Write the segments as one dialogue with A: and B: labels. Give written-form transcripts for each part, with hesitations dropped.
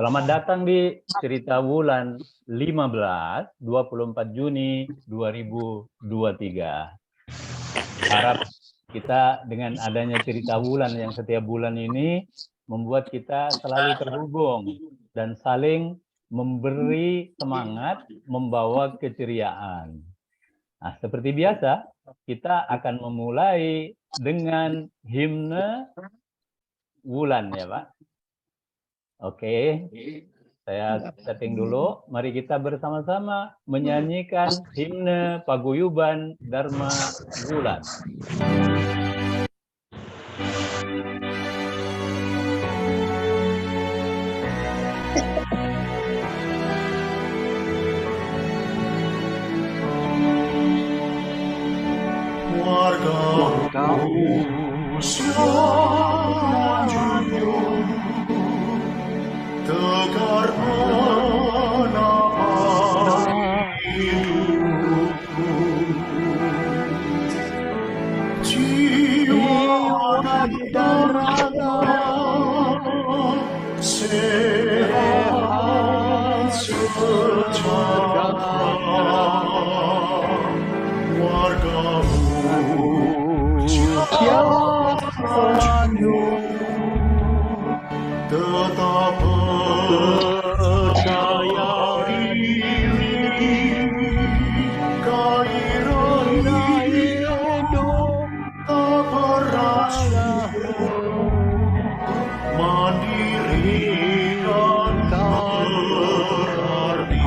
A: Selamat datang di Cerita Wulan 15, 24 Juni 2023. Harap kita dengan adanya Cerita Wulan yang setiap bulan ini membuat kita selalu terhubung dan saling memberi semangat, membawa keceriaan. Nah, seperti biasa, kita akan memulai dengan himne Wulan ya, Pak. Oke, saya setting dulu. Mari kita bersama-sama menyanyikan himne paguyuban Dharma Wulan.
B: Warga usia junjung tegar menapa hidupku, jiwa dan raga sehat sejahtera. Warga Janjung tetap percaya diri, gairah hidup tak pernah mandiri dan berarti.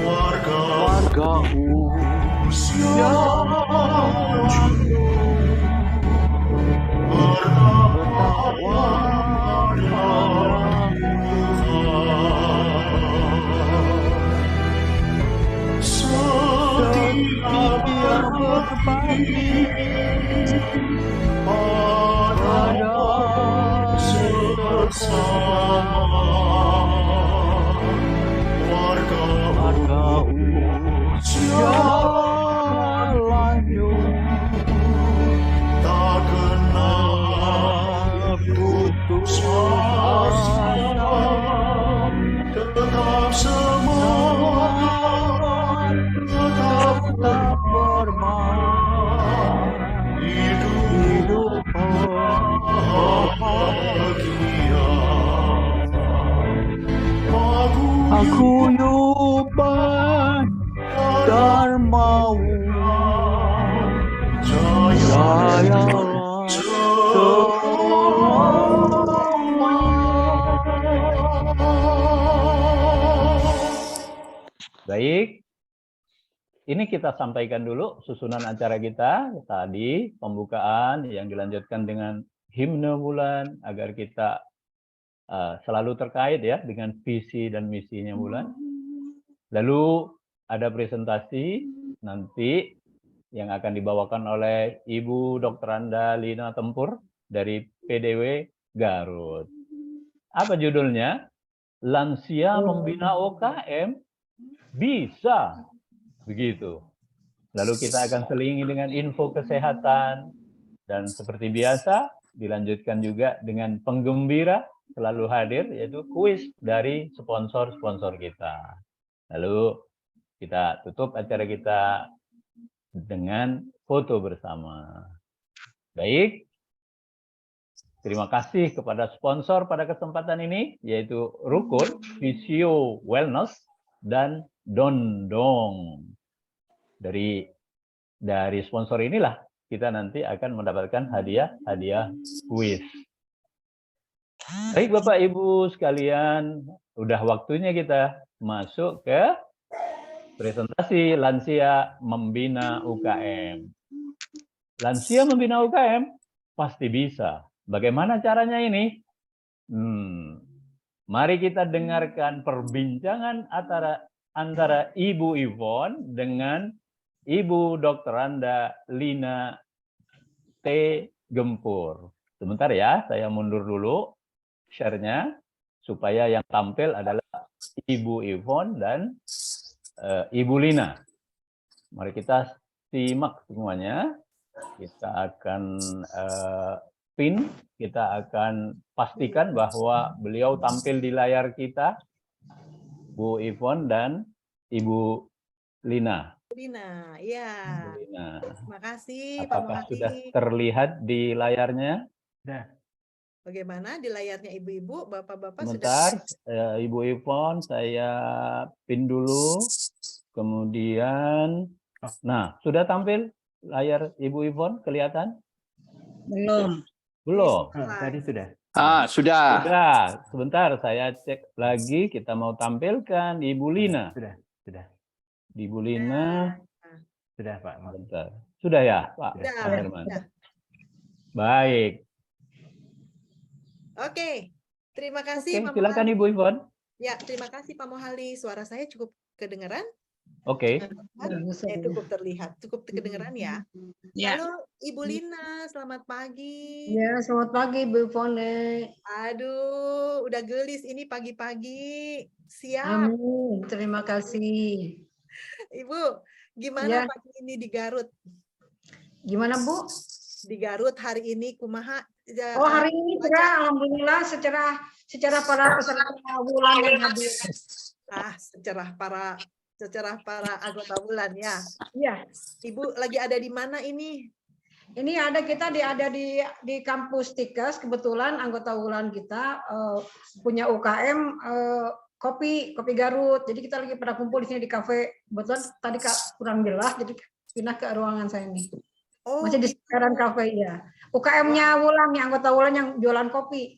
B: Warga usia junjung bertakwa pada Tuhan, setia berbakti pada sesama. Warga usia lanjut tak kenal putus asa, tetap semangat, tetap bersemangat, hidup bahagia. Paguyuban Dharma Wulan, jaya
A: Baik, ini kita sampaikan dulu susunan acara kita tadi, pembukaan yang dilanjutkan dengan himne Wulan agar kita selalu terkait ya dengan visi dan misinya Wulan. Lalu ada presentasi nanti yang akan dibawakan oleh Ibu Dr. Anda Lina Tempur dari PDW Garut. Apa judulnya? Lansia membina OKM bisa. Begitu. Lalu kita akan selingi dengan info kesehatan dan seperti biasa dilanjutkan juga dengan penggembira selalu hadir, yaitu kuis dari sponsor-sponsor kita. Lalu kita tutup acara kita dengan foto bersama. Baik, terima kasih kepada sponsor pada kesempatan ini, yaitu Rukun, Visio Wellness, dan Dondong. Dari sponsor inilah kita nanti akan mendapatkan hadiah kuis. Baik Bapak Ibu sekalian, udah waktunya kita masuk ke presentasi Lansia Membina UKM. Lansia Membina UKM pasti bisa. Bagaimana caranya ini? Mari kita dengarkan perbincangan antara Ibu Yvonne dengan Ibu Dr. Anda Lina T. Gempur. Sebentar ya, saya mundur dulu share-nya supaya yang tampil adalah Ibu Yvonne dan Ibu Lina. Mari kita simak semuanya. Kita akan pin, kita akan pastikan bahwa beliau tampil di layar kita, Bu Yvonne dan Ibu Lina.
C: Lina, ya.
A: Bu Lina.
C: Terima kasih, Pak
A: Apakah
C: Muhadi.
A: sudah terlihat di layarnya?
C: Bagaimana di layarnya ibu-ibu, bapak-bapak
A: Sebentar,
C: sudah?
A: Ibu Yvonne, saya pin dulu. Kemudian, nah, sudah tampil layar Ibu Yvonne kelihatan?
D: Belum.
A: Belum.
E: Tadi sudah.
B: Sudah.
A: Sudah. Sebentar, saya cek lagi. Kita mau tampilkan Ibu Lina.
E: Sudah.
A: Ibu Lina.
E: Sudah, Pak.
A: Sebentar. Sudah ya, Pak
C: Sudah.
A: Herman? Baik.
C: Oke, terima kasih
A: Oke,
C: Pak
A: silakan
C: Mohali.
A: Ibu Yvonne.
C: Ya, terima kasih Pak Mohali. Suara saya cukup kedengaran?
A: Oke.
C: Cukup terlihat, cukup kedengaran ya.
D: Ya.
C: Halo Ibu Lina, selamat pagi.
D: Ya, selamat pagi Bu Fone.
C: Aduh, udah gelis ini pagi-pagi. Siap.
D: Amin. Terima kasih.
C: Ibu, gimana
D: Ya.
C: pagi ini di Garut?
D: Gimana Bu?
C: Di Garut hari ini kumaha?
D: Oh, hari ini cerah, alhamdulillah secara para peserta bulan yang hadir.
C: Secerah para anggota bulan ya.
D: Iya.
C: Ibu lagi ada di mana ini?
D: Ini kita ada di kampus Tikes, kebetulan anggota bulan kita punya UKM kopi Garut. Jadi kita lagi pada kumpul di sini di kafe. Kebetulan tadi kurang jelas, jadi pindah ke ruangan saya nih.
C: Oh,
D: Masih di sekitaran kafe ya. UKM-nya Wulan, yang anggota Wulan yang jualan kopi.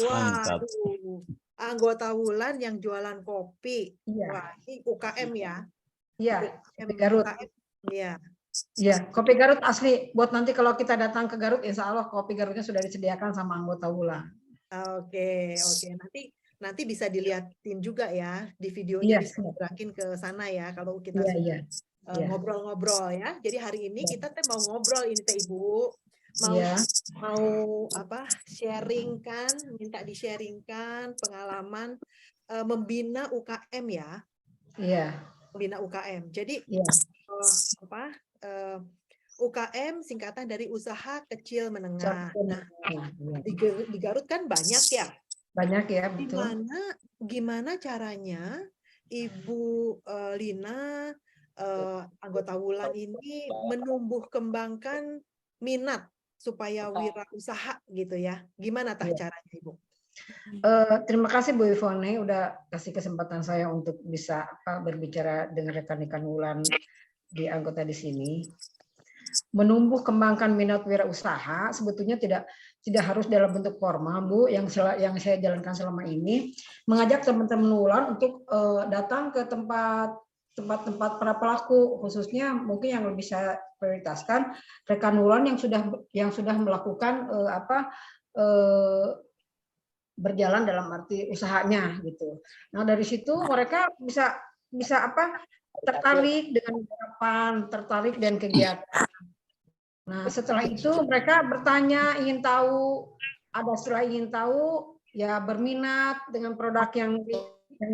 A: Mantap.
C: Waduh, anggota Wulan yang jualan kopi.
D: Iya.
C: Wah, ini UKM ya?
D: Iya,
C: UKM,
D: Kopi Garut.
C: Iya.
D: Iya, kopi Garut asli. Buat nanti kalau kita datang ke Garut, insya Allah kopi Garutnya sudah disediakan sama anggota Wulan.
C: Oke. Nanti bisa dilihatin juga ya di videonya,
D: Iya,
C: bisa gerakin ke sana ya kalau kita
D: Iya.
C: ngobrol-ngobrol ya. Jadi hari ini kita mau ngobrol ini teh Ibu.
D: Iya.
C: Mau sharingkan, minta di-sharingkan pengalaman membina UKM ya.
D: Iya.
C: Membina UKM. Jadi
D: Iya.
C: UKM singkatan dari usaha kecil menengah. Nah,
D: Iya.
C: di Garut kan banyak ya.
D: Banyak ya, betul.
C: Gimana caranya Ibu Lina, anggota Wulan ini menumbuh kembangkan minat supaya wirausaha gitu ya. Gimana caranya Ibu?
D: Terima kasih Bu Ivone udah kasih kesempatan saya untuk bisa berbicara dengan rekan-rekan Wulan di anggota di sini. Menumbuh kembangkan minat wirausaha sebetulnya tidak harus dalam bentuk formal, Bu. Yang saya jalankan selama ini mengajak teman-teman Wulan untuk datang ke tempat para pelaku, khususnya mungkin yang lebih saya prioritaskan rekan Wulan yang sudah melakukan berjalan dalam arti usahanya gitu. Nah, dari situ mereka bisa tertarik dengan harapan, tertarik dan kegiatan. Nah, setelah itu mereka bertanya, ingin tahu, setelah ingin tahu ya berminat dengan produk yang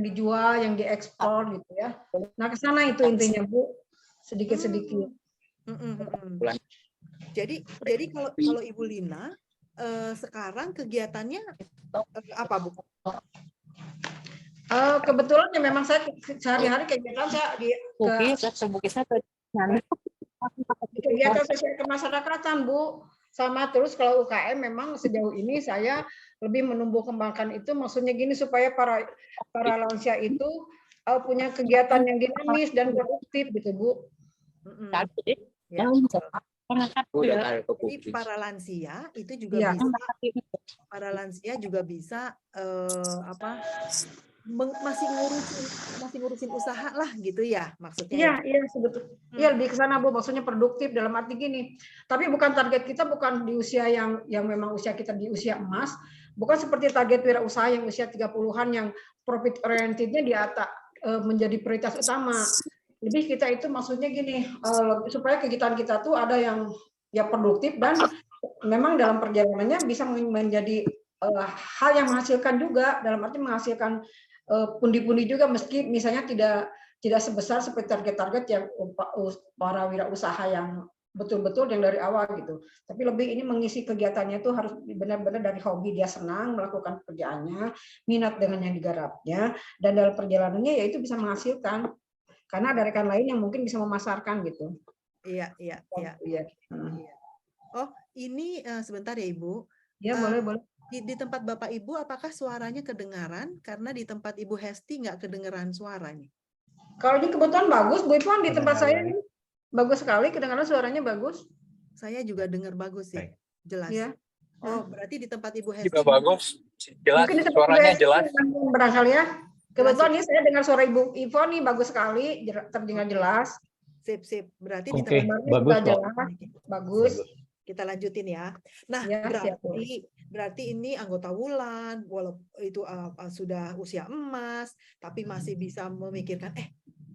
D: dijual, yang diekspor gitu ya. Nah, ke sana itu intinya Bu, sedikit-sedikit.
C: Jadi kalau Ibu Lina sekarang kegiatannya apa Bu?
D: Kebetulan ya memang saya sehari-hari kegiatan saya kegiatan sosial kemasyarakatan Bu. Sama terus kalau UKM memang sejauh ini saya lebih menumbuh kembangkan itu, maksudnya gini supaya para lansia itu punya kegiatan yang dinamis dan produktif gitu Bu.
C: Ya. Jadi para lansia itu juga
D: Ya.
C: bisa, masih ngurusin usaha lah gitu ya maksudnya.
D: Iya sebetulnya. Iya lebih ke sana Bu, maksudnya produktif dalam arti gini. Tapi bukan target kita bukan di usia yang memang usia kita di usia emas, bukan seperti target wirausaha yang usia 30-an yang profit orientednya di atas menjadi prioritas utama. Lebih kita itu maksudnya gini, supaya kegiatan kita tuh ada yang ya produktif dan memang dalam perjalanannya bisa menjadi hal yang menghasilkan juga, dalam arti menghasilkan pundi-pundi juga, meski misalnya tidak sebesar seperti target-target yang para wirausaha yang betul-betul yang dari awal gitu. Tapi lebih ini mengisi kegiatannya itu harus benar-benar dari hobi, dia senang melakukan pekerjaannya, minat dengan yang digarapnya, dan dalam perjalanannya ya itu bisa menghasilkan. Karena ada rekan lain yang mungkin bisa memasarkan gitu.
C: Iya.
D: Iya.
C: Oh, ini sebentar ya Ibu.
D: Ya, boleh.
C: Di tempat Bapak Ibu, apakah suaranya kedengaran? Karena di tempat Ibu Hesti nggak kedengeran suaranya.
D: Kalau ini kebetulan bagus, Bu Ivan, di tempat saya
E: Kedengaran.
D: ini bagus sekali, kedengaran suaranya bagus.
C: Saya juga dengar bagus sih,
E: Baik.
C: jelas.
D: Ya.
C: Oh, berarti di tempat Ibu Hesti.
F: Juga bagus, jelas,
D: Mungkin di tempat
F: suaranya
D: Ibu
F: jelas.
D: Hesti barangkali ya. Kebetulan ini saya dengar suara Ibu Ivon nih bagus sekali, terdengar jelas.
C: Sip. Berarti di
A: Oke,
C: tempat
D: Gambarnya
A: bagus
D: juga
A: kok.
D: jelas, bagus.
C: kita lanjutin ya. Nah,
D: Ya, siap, Bu.
C: berarti ini anggota Wulan, walaupun itu sudah usia emas, tapi masih bisa memikirkan,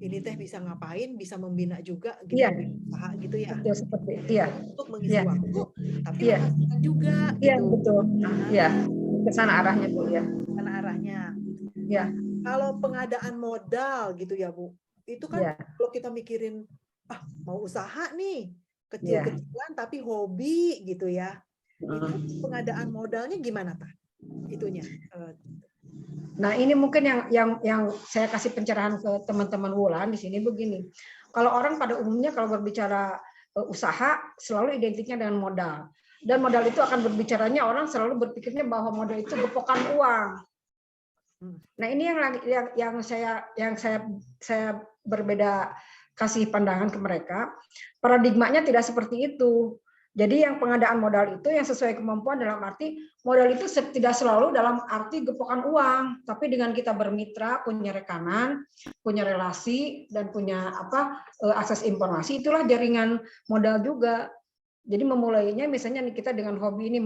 C: ini teh bisa ngapain, bisa membina juga gitu,
D: Iya.
C: usaha gitu ya.
D: Betul seperti itu ya.
C: Untuk mengisi
D: Iya.
C: waktu, tapi
D: Iya.
C: menghasilkan juga
D: Iya,
C: gitu.
D: betul. Ya, ke sana arahnya, Bu ya.
C: Karena arahnya.
D: Ya.
C: Kalau pengadaan modal gitu ya, Bu. Itu kan
D: Ya.
C: kalau kita mikirin mau usaha nih, kecil-kecilan tapi hobi gitu ya. Itu pengadaan modalnya gimana, Pak? Itunya.
D: Nah, ini mungkin yang saya kasih pencerahan ke teman-teman Wulan di sini begini. Kalau orang pada umumnya kalau berbicara usaha selalu identiknya dengan modal. Dan modal itu akan berbicaranya orang selalu berpikirnya bahwa modal itu gepokan uang. Nah, ini yang saya berbeda kasih pandangan ke mereka. Paradigmanya tidak seperti itu. Jadi yang pengadaan modal itu yang sesuai kemampuan dalam arti modal itu tidak selalu dalam arti gepokan uang, tapi dengan kita bermitra, punya rekanan, punya relasi dan punya akses informasi, itulah jaringan modal juga. Jadi memulainya misalnya kita dengan hobi ini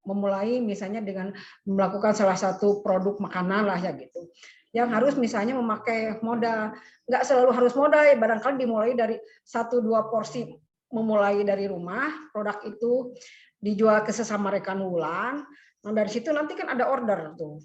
D: memulai misalnya dengan melakukan salah satu produk makanan lah ya gitu. Yang harus misalnya memakai modal, nggak selalu harus modal, barangkali dimulai dari 1-2 porsi, memulai dari rumah, produk itu dijual ke sesama rekan Wulan. Nah, dari situ nanti kan ada order tuh.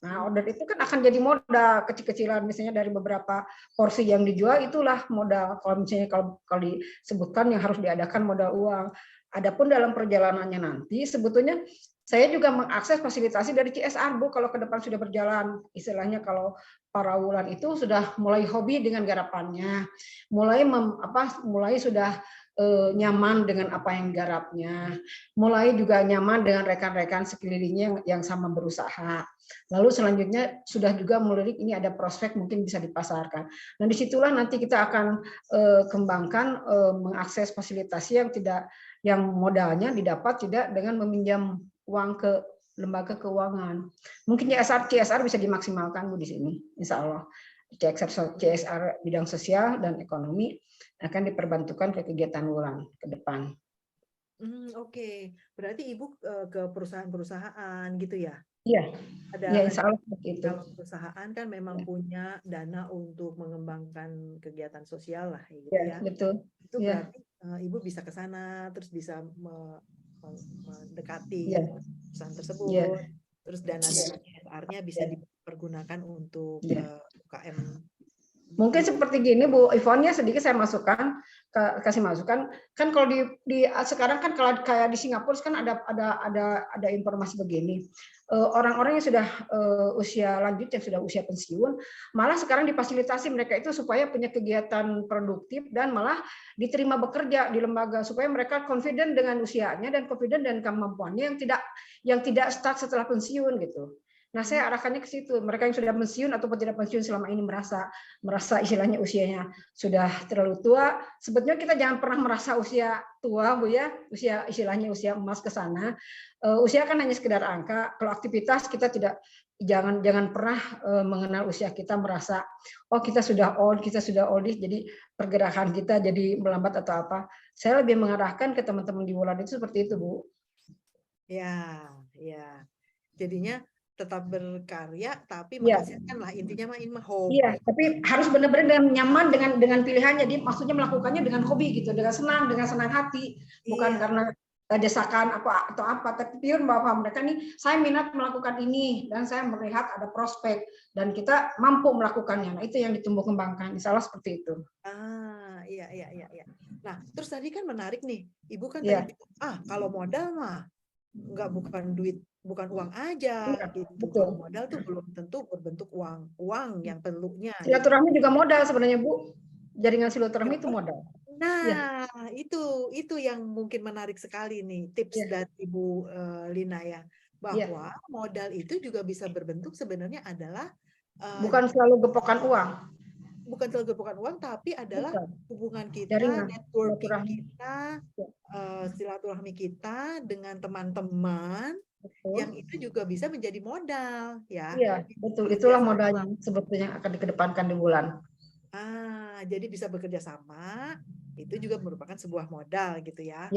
D: Nah, order itu kan akan jadi modal kecil-kecilan, misalnya dari beberapa porsi yang dijual itulah modal. Kalau misalnya kalau disebutkan yang harus diadakan modal uang. Adapun dalam perjalanannya nanti sebetulnya saya juga mengakses fasilitasi dari CSR, Bu, kalau ke depan sudah berjalan. Istilahnya kalau para Wulan itu sudah mulai hobi dengan garapannya, mulai sudah nyaman dengan apa yang garapnya, mulai juga nyaman dengan rekan-rekan sekelilingnya yang sama berusaha. Lalu selanjutnya sudah juga melirik ini ada prospek mungkin bisa dipasarkan. Nah, disitulah nanti kita akan kembangkan mengakses fasilitasi yang modalnya didapat tidak dengan meminjam uang ke lembaga keuangan. Mungkin CSR bisa dimaksimalkan, Bu, di sini, insya Allah. CSR bidang sosial dan ekonomi akan diperbantukan ke kegiatan Wulan ke depan.
C: Oke. Berarti Ibu ke perusahaan-perusahaan gitu ya?
D: Iya. Ya, insya Allah seperti itu.
C: Kalau perusahaan kan memang punya dana untuk mengembangkan kegiatan sosial lah, gitu
D: ya.
C: ya.
D: Betul.
C: Itu berarti Ibu bisa ke sana, terus bisa mendekati perusahaan tersebut, terus dana CSR-nya bisa dipergunakan untuk UKM.
D: Mungkin seperti gini, Bu Ivonnya sedikit saya kasih masukan. Kan kalau sekarang kan kalau kayak di Singapura kan ada informasi begini. Orang-orang yang sudah usia lanjut, yang sudah usia pensiun, malah sekarang difasilitasi mereka itu supaya punya kegiatan produktif dan malah diterima bekerja di lembaga supaya mereka confident dengan usianya dan confident dan kemampuannya yang tidak stuck setelah pensiun gitu. Nah, saya arahkannya ke situ. Mereka yang sudah pensiun ataupun tidak pensiun selama ini merasa istilahnya usianya sudah terlalu tua. Sebetulnya kita jangan pernah merasa usia tua, Bu ya. Istilahnya usia emas ke sana. Usia kan hanya sekedar angka. Kalau aktivitas kita jangan pernah mengenal usia kita merasa kita sudah old jadi pergerakan kita jadi melambat atau apa. Saya lebih mengarahkan ke teman-teman di Wulan itu seperti itu, Bu.
C: Ya. Jadinya tetap berkarya tapi menghasilkan lah, intinya mah hobi.
D: Iya, tapi harus benar-benar nyaman dengan pilihannya. Dia maksudnya melakukannya dengan hobi gitu, dengan senang hati, bukan karena desakan apa atau apa, tapi pure bahwa mereka nih saya minat melakukan ini dan saya melihat ada prospek dan kita mampu melakukannya. Nah, itu yang ditumbuh kembangkan. Insya Allah seperti itu.
C: Iya. Nah, terus tadi kan menarik nih, Ibu kan
D: Iya.
C: tadi bilang, kalau modal mah bukan duit, bukan uang aja
D: Iya,
C: gitu.
D: betul.
C: Kalau modal tuh belum tentu berbentuk uang yang perlunya. Gitu.
D: Silaturahmi juga modal sebenarnya, Bu. Jaringan silaturahmi itu modal.
C: Nah, itu yang mungkin menarik sekali nih tips dari Ibu Lina ya, bahwa modal itu juga bisa berbentuk sebenarnya adalah
D: bukan selalu gepokan uang.
C: Bukan selalu gepokan uang, tapi adalah hubungan kita,
D: Jaringan,
C: networking kita, silaturahmi kita dengan teman-teman yang itu juga bisa menjadi modal ya.
D: Iya, betul. Itulah modalnya sebetulnya yang akan dikedepankan di bulan.
C: Jadi bisa bekerja sama itu juga merupakan sebuah modal gitu ya.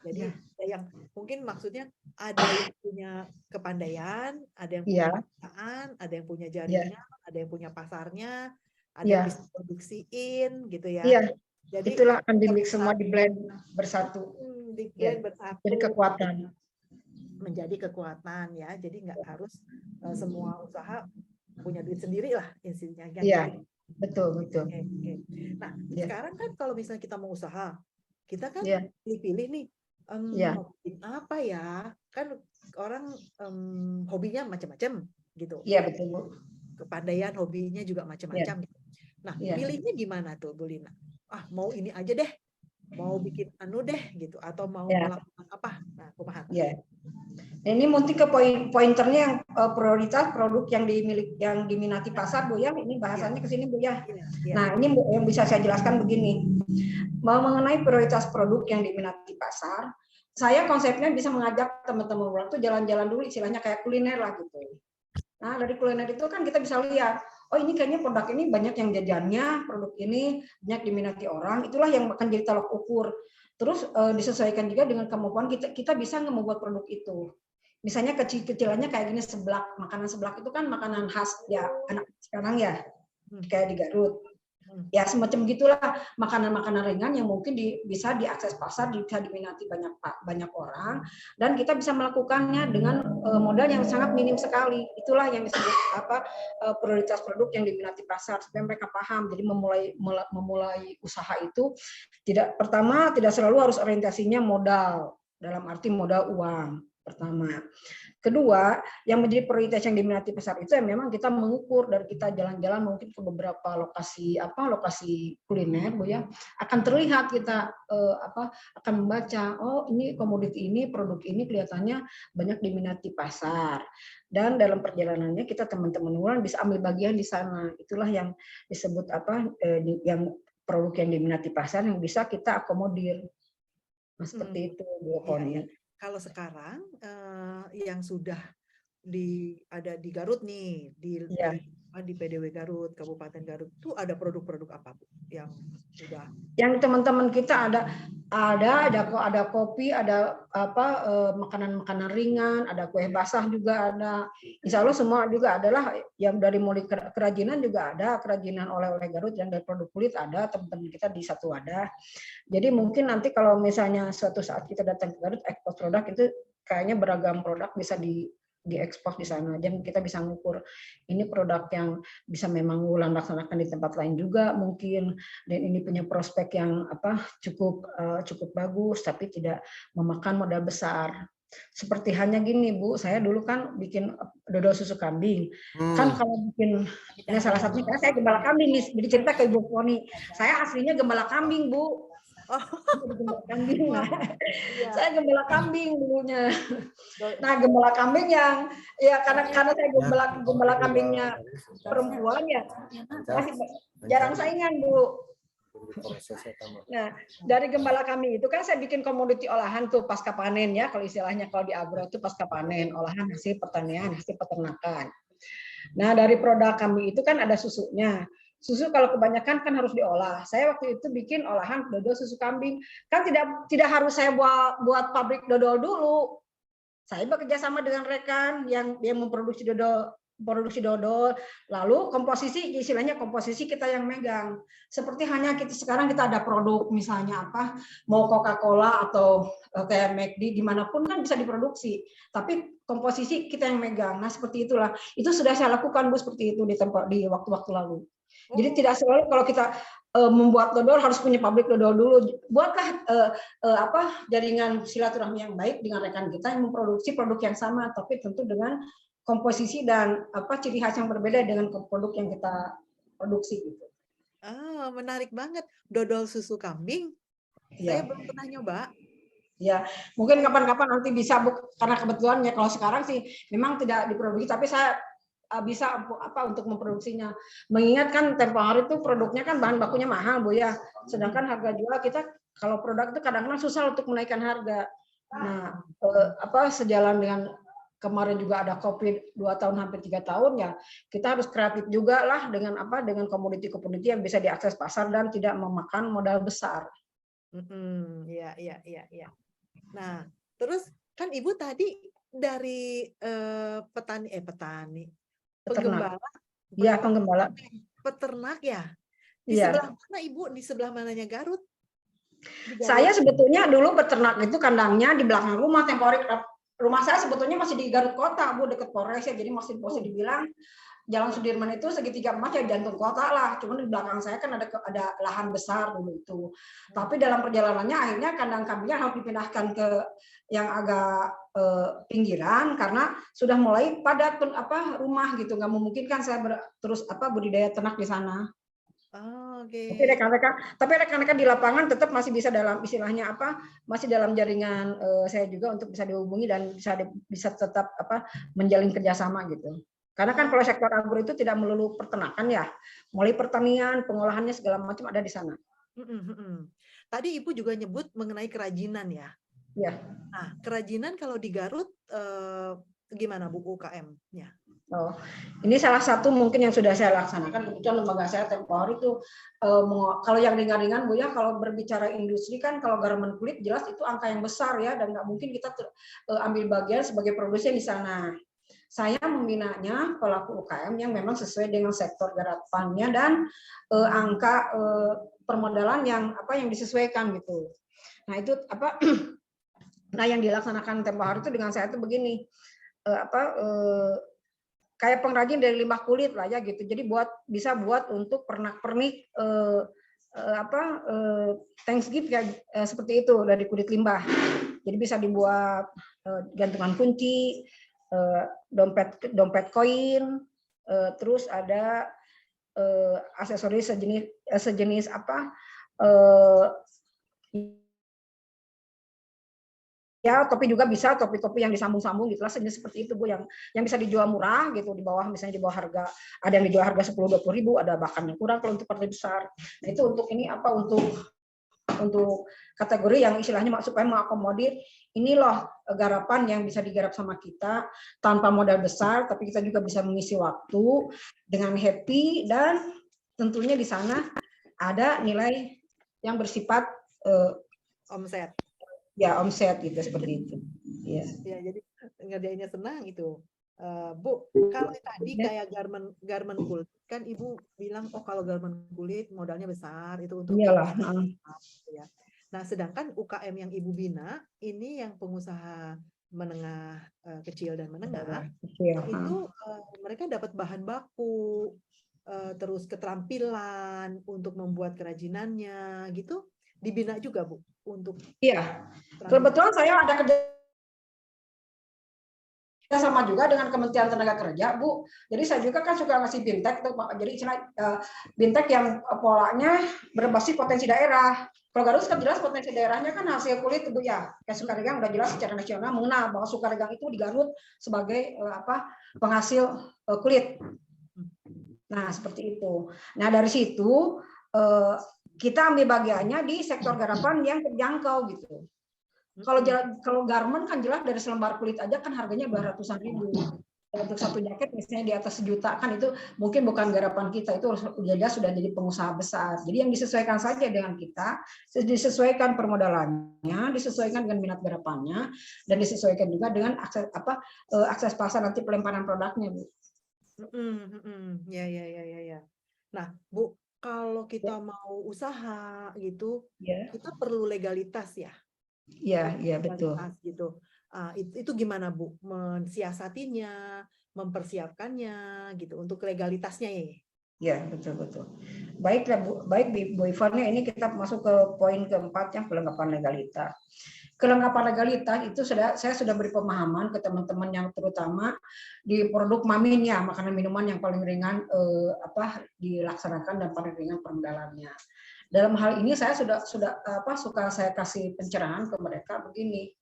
C: Jadi yang mungkin maksudnya ada yang punya kepandaian, ada yang punya pekerjaan, ada yang punya jaringan, ada yang punya pasarnya, ada yang bisa produksiin gitu ya.
D: Iya.
C: Jadi
D: itulah akan dimix semua di blend bersatu.
C: Di blend bersatu.
D: Jadi kekuatan.
C: Menjadi kekuatan ya. Jadi nggak harus semua usaha punya duit sendiri lah intinya.
D: Iya. Betul.
C: Okay. Nah, sekarang kan kalau misalnya kita mau usaha, kita kan pilih-pilih nih, mau bikin apa ya? Kan orang hobinya macam-macam gitu.
D: Iya, betul, Bu.
C: Kepandaian hobinya juga macam-macam. Gitu. Nah, pilihnya gimana tuh, Bu Lina? Mau ini aja deh, mau bikin anu deh gitu, atau mau melakukan apa? Nah, kumaha.
D: Ini mungkin ke pointernya yang prioritas produk yang diminati pasar, Bu ya. Ini bahasannya ke sini, Bu ya. Nah, ini yang bisa saya jelaskan begini. Mengenai prioritas produk yang diminati pasar, saya konsepnya bisa mengajak teman-teman orang tuh jalan-jalan dulu, istilahnya kayak kuliner lah gitu. Nah, dari kuliner itu kan kita bisa lihat, oh ini kayaknya produk ini banyak yang jajannya, produk ini banyak diminati orang, itulah yang akan jadi tolak ukur. Terus disesuaikan juga dengan kemampuan kita bisa membuat produk itu. Misalnya kecil-kecilannya kayak gini, seblak. Makanan seblak itu kan makanan khas ya anak sekarang ya, kayak di Garut. Ya semacam gitulah, makanan-makanan ringan yang mungkin bisa diakses pasar, bisa diminati banyak orang, dan kita bisa melakukannya dengan modal yang sangat minim sekali. Itulah yang disebut prioritas produk yang diminati pasar, supaya mereka paham. Jadi memulai usaha itu tidak selalu harus orientasinya modal, dalam arti modal uang. Pertama. Kedua, yang menjadi prioritas yang diminati pasar itu memang kita mengukur dari kita jalan-jalan mungkin ke beberapa lokasi kuliner, Bu ya, akan terlihat kita akan membaca, oh ini komoditi ini, produk ini kelihatannya banyak diminati pasar. Dan dalam perjalanannya kita teman-teman bisa ambil bagian di sana. Itulah yang disebut yang produk yang diminati pasar yang bisa kita akomodir. Nah, seperti itu, Bu Koni.
C: Kalau sekarang yang sudah ada di Garut nih, di PDW Garut, Kabupaten Garut, itu ada produk-produk apa, Bu, yang sudah? Yang
D: teman-teman kita ada kopi, ada makanan-makanan ringan, ada kue basah juga ada. Insya Allah semua juga adalah yang dari mulai kerajinan juga ada, kerajinan oleh-oleh Garut, yang dari produk kulit ada, teman-teman kita di satu ada. Jadi mungkin nanti kalau misalnya suatu saat kita datang ke Garut, ekspor produk itu kayaknya beragam produk bisa diekspor di sana. Dan kita bisa ngukur ini produk yang bisa memang Wulan laksanakan di tempat lain juga mungkin, dan ini punya prospek yang cukup bagus, tapi tidak memakan modal besar. Seperti hanya gini, Bu, saya dulu kan bikin dodol susu kambing. Kan kalau bikin, salah satunya karena saya gembala kambing nih, jadi cerita ke Ibu Koni. Saya aslinya gembala kambing, Bu. Saya gembala kambing dulunya. Nah, gembala kambing yang karena saya gembala kambingnya perempuan ya, masih jarang saingan, Bu. Nah, dari gembala kambing itu kan saya bikin komoditi olahan tuh pasca panen ya, kalau istilahnya kalau di agro itu pasca panen, olahan hasil pertanian, hasil peternakan. Nah, dari produk kambing itu kan ada susunya. Susu kalau kebanyakan kan harus diolah. Saya waktu itu bikin olahan dodol susu kambing. Kan tidak harus saya buat pabrik dodol dulu. Saya bekerja sama dengan rekan yang memproduksi dodol produksi dodol, lalu komposisi istilahnya komposisi kita yang megang. Seperti hanya sekarang kita ada produk misalnya apa, mau Coca-Cola atau kayak McD dimanapun kan bisa diproduksi, tapi komposisi kita yang megang. Nah seperti itulah, itu sudah saya lakukan Bu seperti itu di waktu-waktu lalu. Jadi tidak selalu kalau kita membuat dodol harus punya pabrik dodol dulu. Buatlah jaringan silaturahmi yang baik dengan rekan kita yang memproduksi produk yang sama, tapi tentu dengan komposisi dan ciri khas yang berbeda dengan produk yang kita produksi gitu.
C: Ah, menarik banget. Dodol susu kambing. Saya belum pernah nyoba.
D: Ya, mungkin kapan-kapan nanti bisa Bu, karena kebetulan ya kalau sekarang sih memang tidak diproduksi, tapi saya bisa untuk memproduksinya. Mengingat kan tempo hari itu produknya kan bahan bakunya mahal Bu ya. Sedangkan harga jual kita kalau produk itu kadang-kadang susah untuk menaikkan harga. Nah, sejalan dengan kemarin juga ada COVID 2 tahun hampir 3 tahun ya, kita harus kreatif juga lah dengan komoditi-komoditi yang bisa diakses pasar dan tidak memakan modal besar.
C: Iya. Nah, terus kan Ibu tadi dari penggembala.
D: Iya, penggembala.
C: Peternak ya. Di
D: Iya.
C: sebelah mana Ibu? Di sebelah mananya Garut?
D: Saya sebetulnya dulu peternak itu kandangnya di belakang rumah temporik. Rumah saya sebetulnya masih di Garut Kota, Bu, dekat Polres ya. Jadi masih bisa dibilang Jalan Sudirman itu segitiga emas ya, jantung kota lah. Cuman di belakang saya kan ada lahan besar dulu itu. Tapi dalam perjalanannya akhirnya kandang kambingnya harus dipindahkan ke yang agak pinggiran karena sudah mulai padat rumah gitu. Nggak memungkinkan saya terus budidaya ternak di sana.
C: Oh, oke.
D: Tapi rekan-rekan di lapangan tetap masih bisa dalam istilahnya masih dalam jaringan saya juga untuk bisa dihubungi dan bisa tetap menjalin kerjasama gitu. Karena kan kalau sektor agro itu tidak melulu peternakan ya, mulai pertanian, pengolahannya segala macam ada di sana.
C: Tadi Ibu juga nyebut mengenai kerajinan ya.
D: Ya.
C: Nah, kerajinan kalau di Garut gimana Bu UKM-nya?
D: Oh, ini salah satu mungkin yang sudah saya laksanakan. Kebetulan lembaga saya tempo hari itu kalau yang ringan-ringan Bu ya, kalau berbicara industri kan kalau garmen kulit jelas itu angka yang besar ya, dan nggak mungkin kita ambil bagian sebagai produsen di sana. Saya membinanya pelaku UKM yang memang sesuai dengan sektor garapannya dan angka permodalan yang disesuaikan gitu. Nah itu nah yang dilaksanakan tempo hari itu dengan saya itu begini, kayak pengrajin dari limbah kulit lah ya gitu. Jadi bisa buat untuk pernak-pernik Thanksgiving seperti itu dari kulit limbah. Jadi bisa dibuat gantungan kunci, dompet koin, terus ada aksesoris sejenis ya topi juga bisa, topi-topi yang disambung-sambung gitulah, sejenis seperti itu Bu, yang bisa dijual murah gitu, misalnya di bawah harga, ada yang dijual harga 10-20 ribu, ada bahkan yang kurang kalau untuk partai besar. Nah itu untuk ini untuk kategori yang istilahnya supaya mengakomodir ini loh garapan yang bisa digarap sama kita tanpa modal besar, tapi kita juga bisa mengisi waktu dengan happy, dan tentunya di sana ada nilai yang bersifat
C: omset.
D: Ya, omset gitu, seperti itu. Ya,
C: jadi ngerjainnya senang itu. Bu, kalau tadi kayak garmen kulit kan Ibu bilang kalau garmen kulit modalnya besar itu untuk
D: iyalah.
C: Ya. Nah, sedangkan UKM yang Ibu bina ini yang pengusaha menengah kecil dan menengah itu mereka dapat bahan baku, terus keterampilan untuk membuat kerajinannya gitu, dibina juga Bu untuk.
D: Iya. Kebetulan saya ada kerja sama juga dengan Kementerian Tenaga Kerja, Bu. Jadi saya juga kan suka ngasih bintek, jadi bintek yang polanya berbasis potensi daerah. Kalau Garut kan jelas potensi daerahnya kan hasil kulit, Bu ya. Kayak Sukaregang udah jelas secara nasional mengenal bahwa Sukaregang itu di Garut sebagai penghasil kulit. Nah seperti itu. Nah dari situ kita ambil bagiannya di sektor garapan yang terjangkau gitu. Kalau garment kan jelas dari selembar kulit aja kan harganya 200-an ribu. Untuk satu jaket misalnya di atas 1 juta kan itu mungkin bukan garapan kita, itu sudah jadi pengusaha besar. Jadi yang disesuaikan saja dengan kita, disesuaikan permodalannya, disesuaikan dengan minat garapannya, dan disesuaikan juga dengan akses pasar nanti pelemparan produknya, Bu.
C: Ya. Nah, Bu, kalau kita mau usaha gitu,
D: Ya,
C: kita perlu legalitas ya.
D: ya betul.
C: Legalitas gitu. Itu gimana Bu? Mensiasatinya, mempersiapkannya gitu untuk legalitasnya ya.
D: Ya, betul. Baiklah Bu, baik Bu Ivannya, ini kita masuk ke poin keempat yang kelengkapan legalitas. Kelengkapan legalitas itu saya sudah beri pemahaman ke teman-teman yang terutama di produk Mamin ya, makanan minuman yang paling ringan dilaksanakan dan paling ringan permodalannya. Dalam hal ini saya suka saya kasih pencerahan ke mereka begini.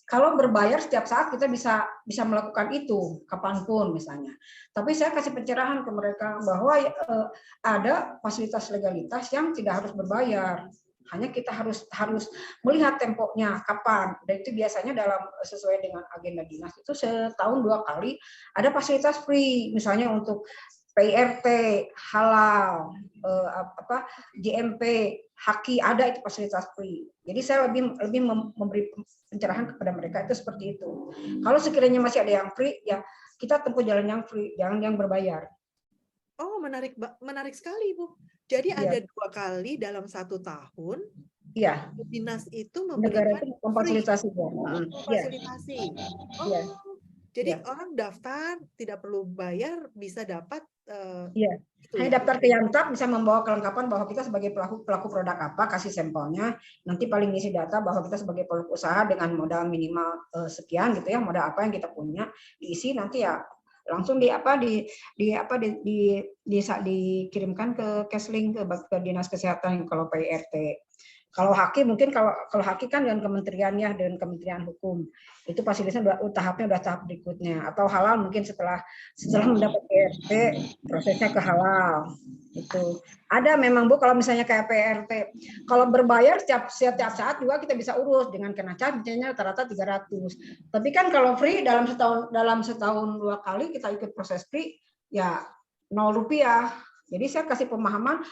D: Kalau berbayar setiap saat kita bisa melakukan itu kapanpun misalnya. Tapi saya kasih pencerahan ke mereka bahwa ada fasilitas legalitas yang tidak harus berbayar. Hanya kita harus melihat temponya kapan. Dan itu biasanya sesuai dengan agenda dinas itu setahun 2 kali ada fasilitas free, misalnya untuk PRT, halal, GMP, Haki, ada itu fasilitas free. Jadi saya lebih memberi pencerahan kepada mereka itu seperti itu. Kalau sekiranya masih ada yang free, ya kita tempuh jalan yang free, jangan yang berbayar.
C: Oh, menarik sekali, Bu. Jadi ada 2 kali dalam 1 tahun.
D: Iya.
C: Dinas itu
D: Negara
C: memberikan
D: itu memfasilitasi.
C: memfasilitasi.
D: Iya.
C: Jadi orang daftar tidak perlu bayar, bisa dapat.
D: Iya. Hanya daftar ke Yantab, bisa membawa kelengkapan bahwa kita sebagai pelaku produk apa, kasih sampelnya, nanti paling ngisi data bahwa kita sebagai pelaku usaha dengan modal minimal sekian gitu ya, modal apa yang kita punya, diisi nanti ya langsung dikirimkan ke Keslink, ke Dinas Kesehatan kalau PRT. Kalau Haki mungkin kalau Haki kan dengan kementeriannya, dengan Kementerian Hukum itu fasilitasnya tahapnya udah tahap berikutnya. Atau halal mungkin setelah mendapat PRT prosesnya ke halal. Itu ada memang Bu, kalau misalnya kayak PRT kalau berbayar setiap saat juga kita bisa urus dengan kena charge-nya rata-rata 300. Tapi kan kalau free dalam setahun 2 kali kita ikut proses free ya 0 rupiah. Jadi saya kasih pemahaman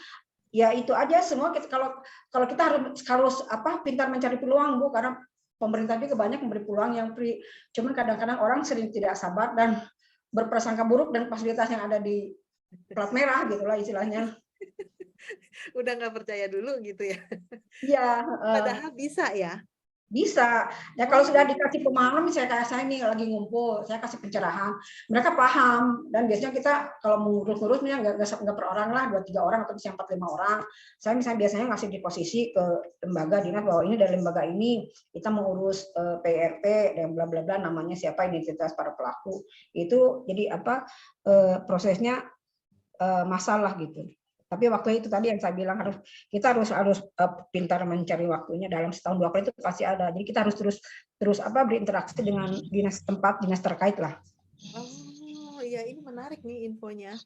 D: ya itu aja semua. Kalau kita harus pintar mencari peluang Bu, karena pemerintah juga banyak memberi peluang yang free. Cuman kadang-kadang orang sering tidak sabar dan berprasangka buruk dan fasilitas yang ada di plat merah gitulah istilahnya.
C: Udah nggak percaya dulu gitu ya.
D: Iya.
C: Padahal bisa ya.
D: Bisa. Ya kalau sudah dikasih pemahaman, misalnya kayak saya ini lagi ngumpul, saya kasih pencerahan, mereka paham. Dan biasanya kita kalau mengurus nggak per orang lah, 2-3 orang atau bisa 4-5 orang. Saya biasanya ngasih di posisi ke lembaga dinas bahwa ini dari lembaga ini kita mau urus PRT dan bla bla bla, namanya siapa, identitas para pelaku. Itu jadi prosesnya masalah gitu. Tapi waktu itu tadi yang saya bilang kita harus pintar mencari waktunya, dalam setahun 2 kali itu pasti ada. Jadi kita harus terus berinteraksi dengan dinas tempat, dinas terkait lah.
C: Oh iya, ini menarik nih infonya.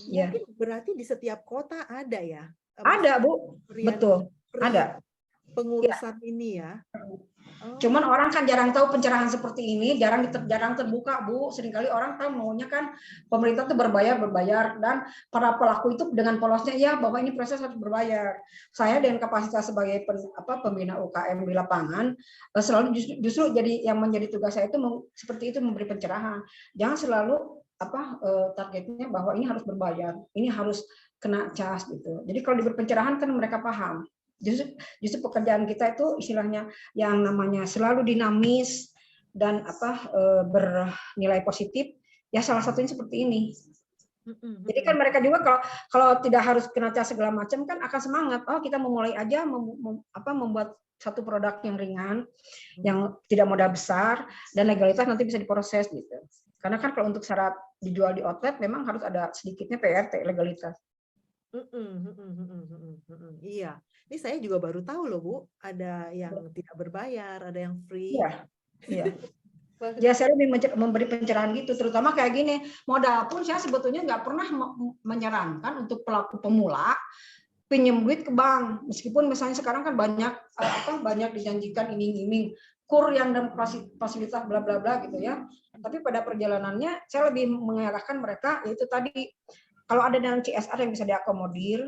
D: Ya.
C: Mungkin berarti di setiap kota ada ya?
D: Ada Bu, betul. Ada.
C: Pengurusan ini ya.
D: Cuman orang kan jarang tahu pencerahan seperti ini, jarang terbuka Bu. Seringkali orang tahu maunya kan pemerintah tuh berbayar dan para pelaku itu dengan polosnya ya bahwa ini proses harus berbayar. Saya dengan kapasitas sebagai pembina UKM di lapangan selalu justru jadi yang menjadi tugas saya itu seperti itu, memberi pencerahan. Jangan selalu targetnya bahwa ini harus berbayar, ini harus kena cas gitu. Jadi kalau diberi pencerahan kan mereka paham. Justru pekerjaan kita itu istilahnya yang namanya selalu dinamis dan bernilai positif ya, salah satunya seperti ini. Jadi kan mereka juga kalau tidak harus kena cas segala macam kan akan semangat, kita memulai aja membuat satu produk yang ringan, yang tidak modal besar dan legalitas nanti bisa diproses gitu. Karena kan kalau untuk syarat dijual di outlet memang harus ada sedikitnya PRT legalitas.
C: Iya, ini saya juga baru tahu loh Bu, ada yang tidak berbayar, ada yang free.
D: Iya. Ya saya lebih memberi pencerahan gitu, terutama kayak gini, modal pun saya sebetulnya nggak pernah menyarankan untuk pelaku pemula pinjam duit ke bank, meskipun misalnya sekarang kan banyak dijanjikan iming-iming kur yang dan fasilitas bla bla bla gitu ya. Tapi pada perjalanannya saya lebih mengarahkan mereka yaitu tadi, kalau ada dengan CSR yang bisa diakomodir,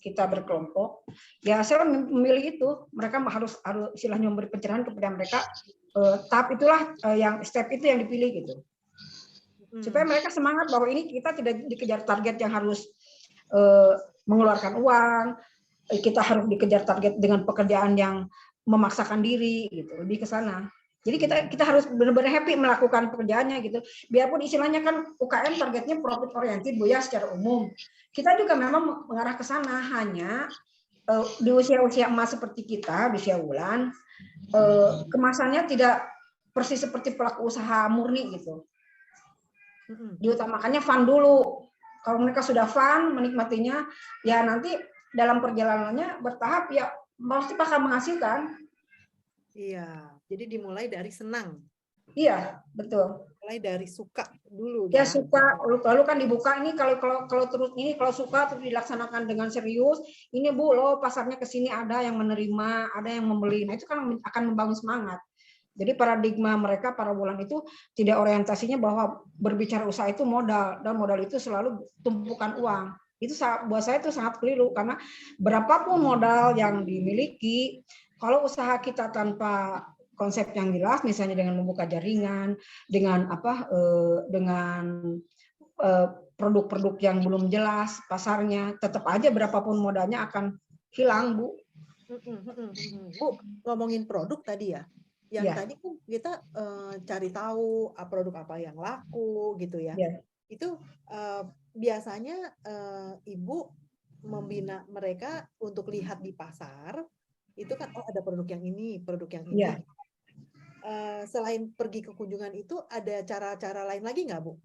D: kita berkelompok, ya saya memilih itu. Mereka harus istilahnya memberi pencerahan kepada mereka. Tahap itulah yang step itu yang dipilih gitu. supaya mereka semangat bahwa ini kita tidak dikejar target yang harus mengeluarkan uang, kita harus dikejar target dengan pekerjaan yang memaksakan diri gitu, lebih ke sana. Jadi kita harus benar-benar happy melakukan pekerjaannya gitu. Biarpun istilahnya kan UKM targetnya profit oriented Bu ya secara umum. Kita juga memang mengarah ke sana, hanya di usia-usia emas seperti kita, di usia Wulan, kemasannya tidak persis seperti pelaku usaha murni gitu. Diutamakannya fun dulu. Kalau mereka sudah fun, menikmatinya, ya nanti dalam perjalanannya bertahap ya pasti akan menghasilkan.
C: Iya, jadi dimulai dari senang.
D: Iya, betul.
C: Mulai dari suka dulu.
D: Ya suka, lalu kan dibuka ini kalau terus ini kalau suka terus dilaksanakan dengan serius, ini Bu loh pasarnya ke sini ada yang menerima, ada yang membeli. Nah, itu kan akan membangun semangat. Jadi paradigma mereka para Wulan itu tidak orientasinya bahwa berbicara usaha itu modal, dan modal itu selalu tumpukan uang. Itu buat saya itu sangat keliru, karena berapapun modal yang dimiliki, kalau usaha kita tanpa konsep yang jelas, misalnya dengan membuka jaringan, dengan produk-produk yang belum jelas pasarnya, tetap aja berapapun modalnya akan hilang, Bu.
C: Bu, ngomongin produk tadi ya, yang tadi kan kita cari tahu produk apa yang laku gitu ya. Itu biasanya Ibu membina mereka untuk lihat di pasar, itu kan ada produk yang ini, produk yang ini. Selain pergi ke kunjungan itu, ada cara-cara lain lagi nggak, Bu?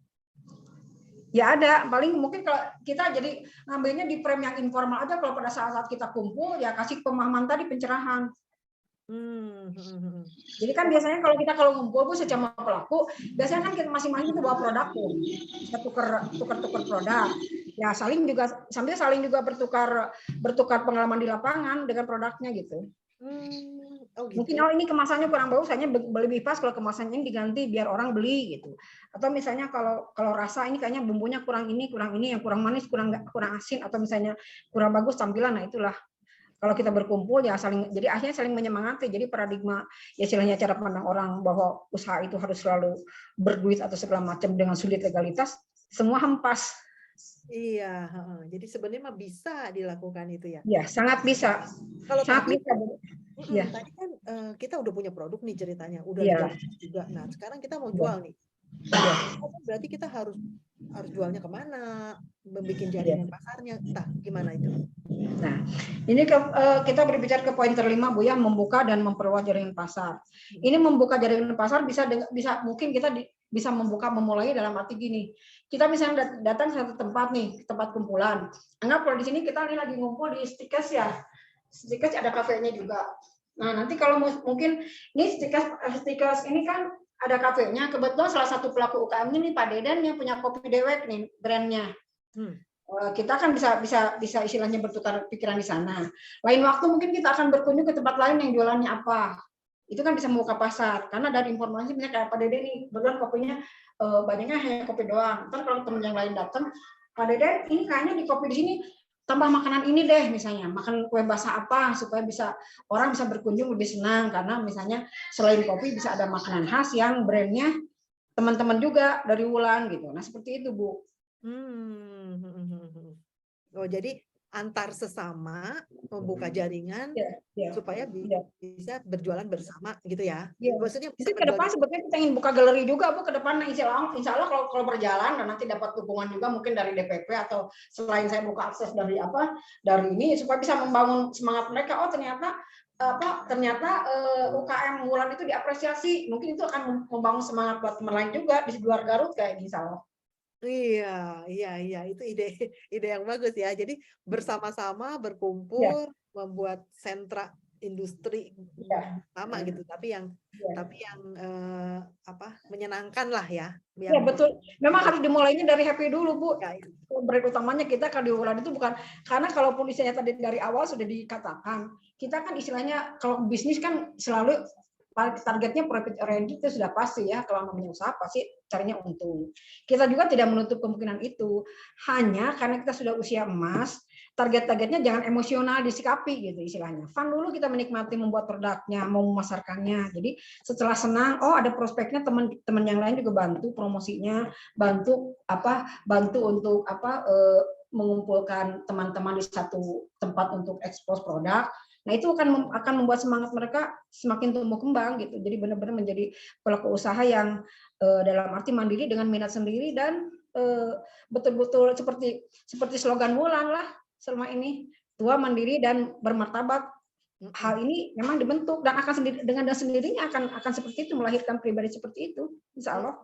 D: Ya ada, paling mungkin kalau kita jadi ngambilnya di frame yang informal aja, kalau pada saat kita kumpul, ya kasih pemahaman tadi, pencerahan. Jadi kan biasanya kalau ngumpul Bu secara pelaku, biasanya kan kita masing-masing itu bawa produk tuh, kita tukar produk. Ya sambil saling juga bertukar pengalaman di lapangan dengan produknya gitu.
C: Gitu.
D: Mungkin ini kemasannya kurang bagus, hanya lebih pas kalau kemasannya ini diganti biar orang beli gitu. Atau misalnya kalau rasa ini kayaknya bumbunya kurang ini, yang kurang manis, kurang asin, atau misalnya kurang bagus tampilan, nah itulah. Kalau kita berkumpul ya jadi akhirnya saling menyemangati. Jadi paradigma ya istilahnya cara pandang orang bahwa usaha itu harus selalu berduit atau segala macam dengan sulit legalitas, semua hempas.
C: Iya, jadi sebenarnya mah bisa dilakukan itu ya.
D: Ya, sangat bisa.
C: Kalau
D: sangat bisa.
C: Ya. Tadi kan kita udah punya produk nih ceritanya, udah jelas juga. Nah, sekarang kita mau jual nih. Berarti kita harus jualnya kemana, membuat jaringan pasarnya, entah gimana itu.
D: Nah, ini kita berbicara ke poin kelima Bu ya, membuka dan memperluas jaringan pasar. Ini membuka jaringan pasar bisa mungkin kita bisa memulai dalam arti gini. Kita misalnya datang satu tempat nih, tempat kumpulan. Anggap kalau di sini kita nih lagi ngumpul di Stikes ya. Stikes ada kafenya juga. Nah, nanti kalau mungkin ini Stikes ini kan ada kafenya. Kebetulan salah satu pelaku UKM ini Pak Deden yang punya kopi dewek nih brandnya. Kita kan bisa istilahnya bertukar pikiran di sana. Lain waktu mungkin kita akan berkunjung ke tempat lain yang jualannya apa. Itu kan bisa membuka pasar. Karena dari informasi misalnya kayak Pak Deden nih, kebetulan kopinya banyaknya hanya kopi doang. Ntar kalau teman yang lain datang, Pak Deden ini kayaknya di kopi di sini tambah makanan ini deh, misalnya makan kue basah apa supaya orang bisa berkunjung lebih senang, karena misalnya selain kopi bisa ada makanan khas yang brandnya teman-teman juga dari Wulan gitu. Nah seperti itu Bu.
C: Oh jadi antar sesama membuka jaringan supaya bisa berjualan bersama gitu ya. Maksudnya
D: bisa ke depan sebetulnya kita ingin buka galeri juga Bu ke depan. Insya Allah kalau berjalan dan nanti dapat dukungan juga mungkin dari DPP atau selain saya buka akses dari ini supaya bisa membangun semangat mereka. Oh ternyata UKM Wulan itu diapresiasi. Mungkin itu akan membangun semangat buat teman lain juga di luar Garut kayak insya Allah.
C: Iya, itu ide yang bagus ya. Jadi bersama-sama berkumpul membuat sentra industri sama gitu, tapi yang menyenangkan lah ya.
D: Iya betul. Memang harus dimulainya dari happy dulu Bu. Brand utamanya kita kalau di Wulan itu bukan, karena kalaupun istilahnya tadi dari awal sudah dikatakan, kita kan istilahnya kalau bisnis kan selalu targetnya profit oriented itu sudah pasti ya, kalau namanya usaha pasti carinya untung. Kita juga tidak menutup kemungkinan itu. Hanya karena kita sudah usia emas, target-targetnya jangan emosional disikapi gitu istilahnya. Fun dulu kita menikmati membuat produknya, mau memasarkannya. Jadi setelah senang, oh ada prospeknya, teman-teman yang lain juga bantu promosinya, bantu untuk mengumpulkan teman-teman di satu tempat untuk ekspos produk. Nah, itu akan membuat semangat mereka semakin tumbuh kembang gitu. Jadi benar-benar menjadi pelaku usaha yang dalam arti mandiri dengan minat sendiri dan betul-betul seperti slogan Wulan lah selama ini, tua, mandiri dan bermartabat. Hal ini memang dibentuk dan akan dengan sendirinya akan seperti itu, melahirkan pribadi seperti itu, insya Allah.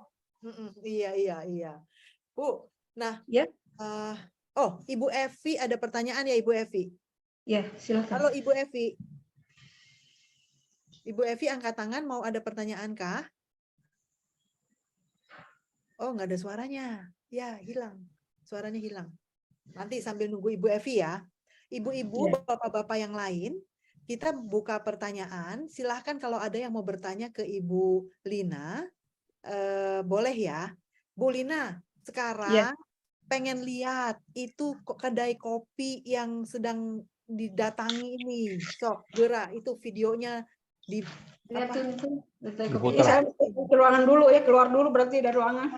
C: Iya. Bu, nah
D: ya.
C: Ibu Evi ada pertanyaan ya, Ibu Evi?
D: Ya, silakan.
C: Halo Ibu Evi. Ibu Evi angkat tangan, mau ada pertanyaan kah? Oh, nggak ada suaranya. Ya, hilang. Suaranya hilang. Nanti sambil nunggu Ibu Evi ya. Ibu-ibu, bapak-bapak yang lain, kita buka pertanyaan. Silahkan kalau ada yang mau bertanya ke Ibu Lina, boleh ya. Bu Lina, sekarang pengen lihat itu kedai kopi yang sedang didatangi ini, sok gerak itu videonya di
D: saya ke ruangan dulu ya, keluar dulu berarti dari ruangan.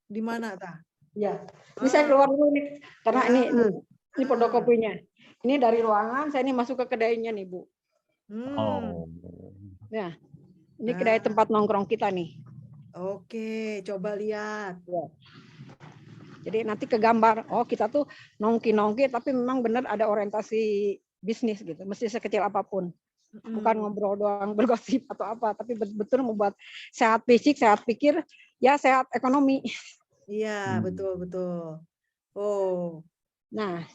C: Di mana tah?
D: Ya, ini saya keluar dulu nih karena ini fotokopinya. Ini dari ruangan, saya ini masuk ke kedainya nih Bu. Ya, ini kedai tempat nongkrong kita nih.
C: Oke, coba lihat.
D: Ya. Jadi nanti ke gambar, oh kita tuh nongki-nongki, tapi memang benar ada orientasi bisnis gitu, mesti sekecil apapun. Bukan ngobrol doang, bergosip atau apa, tapi betul membuat sehat fisik, sehat pikir, ya sehat ekonomi.
C: Iya, betul. Oh.
D: Nah,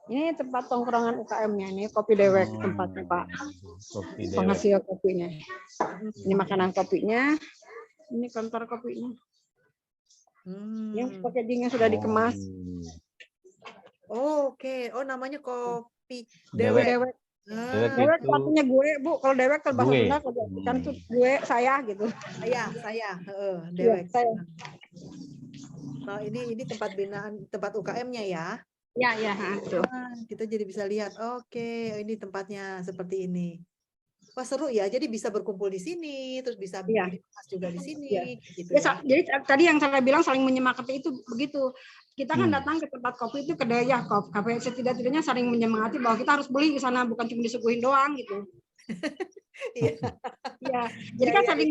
D: ini tempat tongkrongan UKM-nya, ini Kopi Dewek tempatnya Pak. Penghasil kopinya. Ini makanan kopinya, ini kantor kopinya. Yang packagingnya sudah dikemas.
C: Oke. Oh, namanya Kopi
D: Dewek. Dewek artinya gue, Bu. Kalau dewek kalau bahasa Sunda kan tuh gue, saya gitu.
C: Saya. Dewek. Saya. Nah, ini tempat binaan, tempat UKM-nya ya.
D: Ya.
C: Kita jadi bisa lihat. Oke, ini tempatnya seperti ini. Wah, seru ya. Jadi bisa berkumpul di sini, terus bisa dibahas juga di sini.
D: Ya.
C: Gitu
D: ya. Jadi tadi yang saya bilang saling menyemangati itu begitu. Kita kan datang ke tempat kopi itu kedai kafe, setidak-tidaknya saling menyemangati bahwa kita harus beli di sana, bukan cuma disuguhin doang gitu. Iya. Jadi kan saling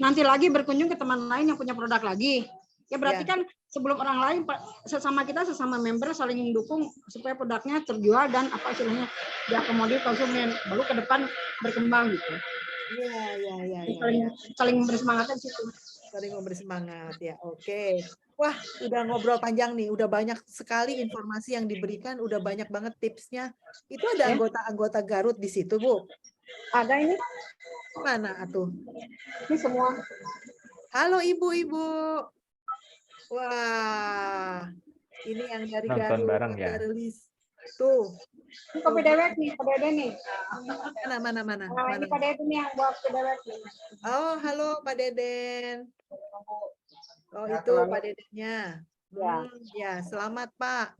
D: nanti lagi berkunjung ke teman lain yang punya produk lagi. Ya berarti kan sebelum orang lain sesama member saling mendukung supaya produknya terjual dan apa istilahnya diakomodir konsumen, baru ke depan berkembang gitu.
C: Iya.
D: Saling bersemangat di situ.
C: Saling memberi semangat ya. Oke. Wah, udah ngobrol panjang nih, udah banyak sekali informasi yang diberikan, udah banyak banget tipsnya. Itu ada anggota-anggota Garut di situ, Bu?
D: Ada ini.
C: Mana atuh?
D: Ini semua.
C: Halo ibu-ibu. Wah, ini yang dari
E: Nonton
C: Garut,
E: bareng ya.
C: rilis. Tuh.
D: Ini Kopi Dewek nih, Pak Dede nih.
C: Mana?
D: Nah, ini Pak Dede nih yang buat Kopi Dewek nih.
C: Oh, halo Pak Deden. Oh,
D: ya,
C: itu Pak Dedennya. Ya, selamat Pak.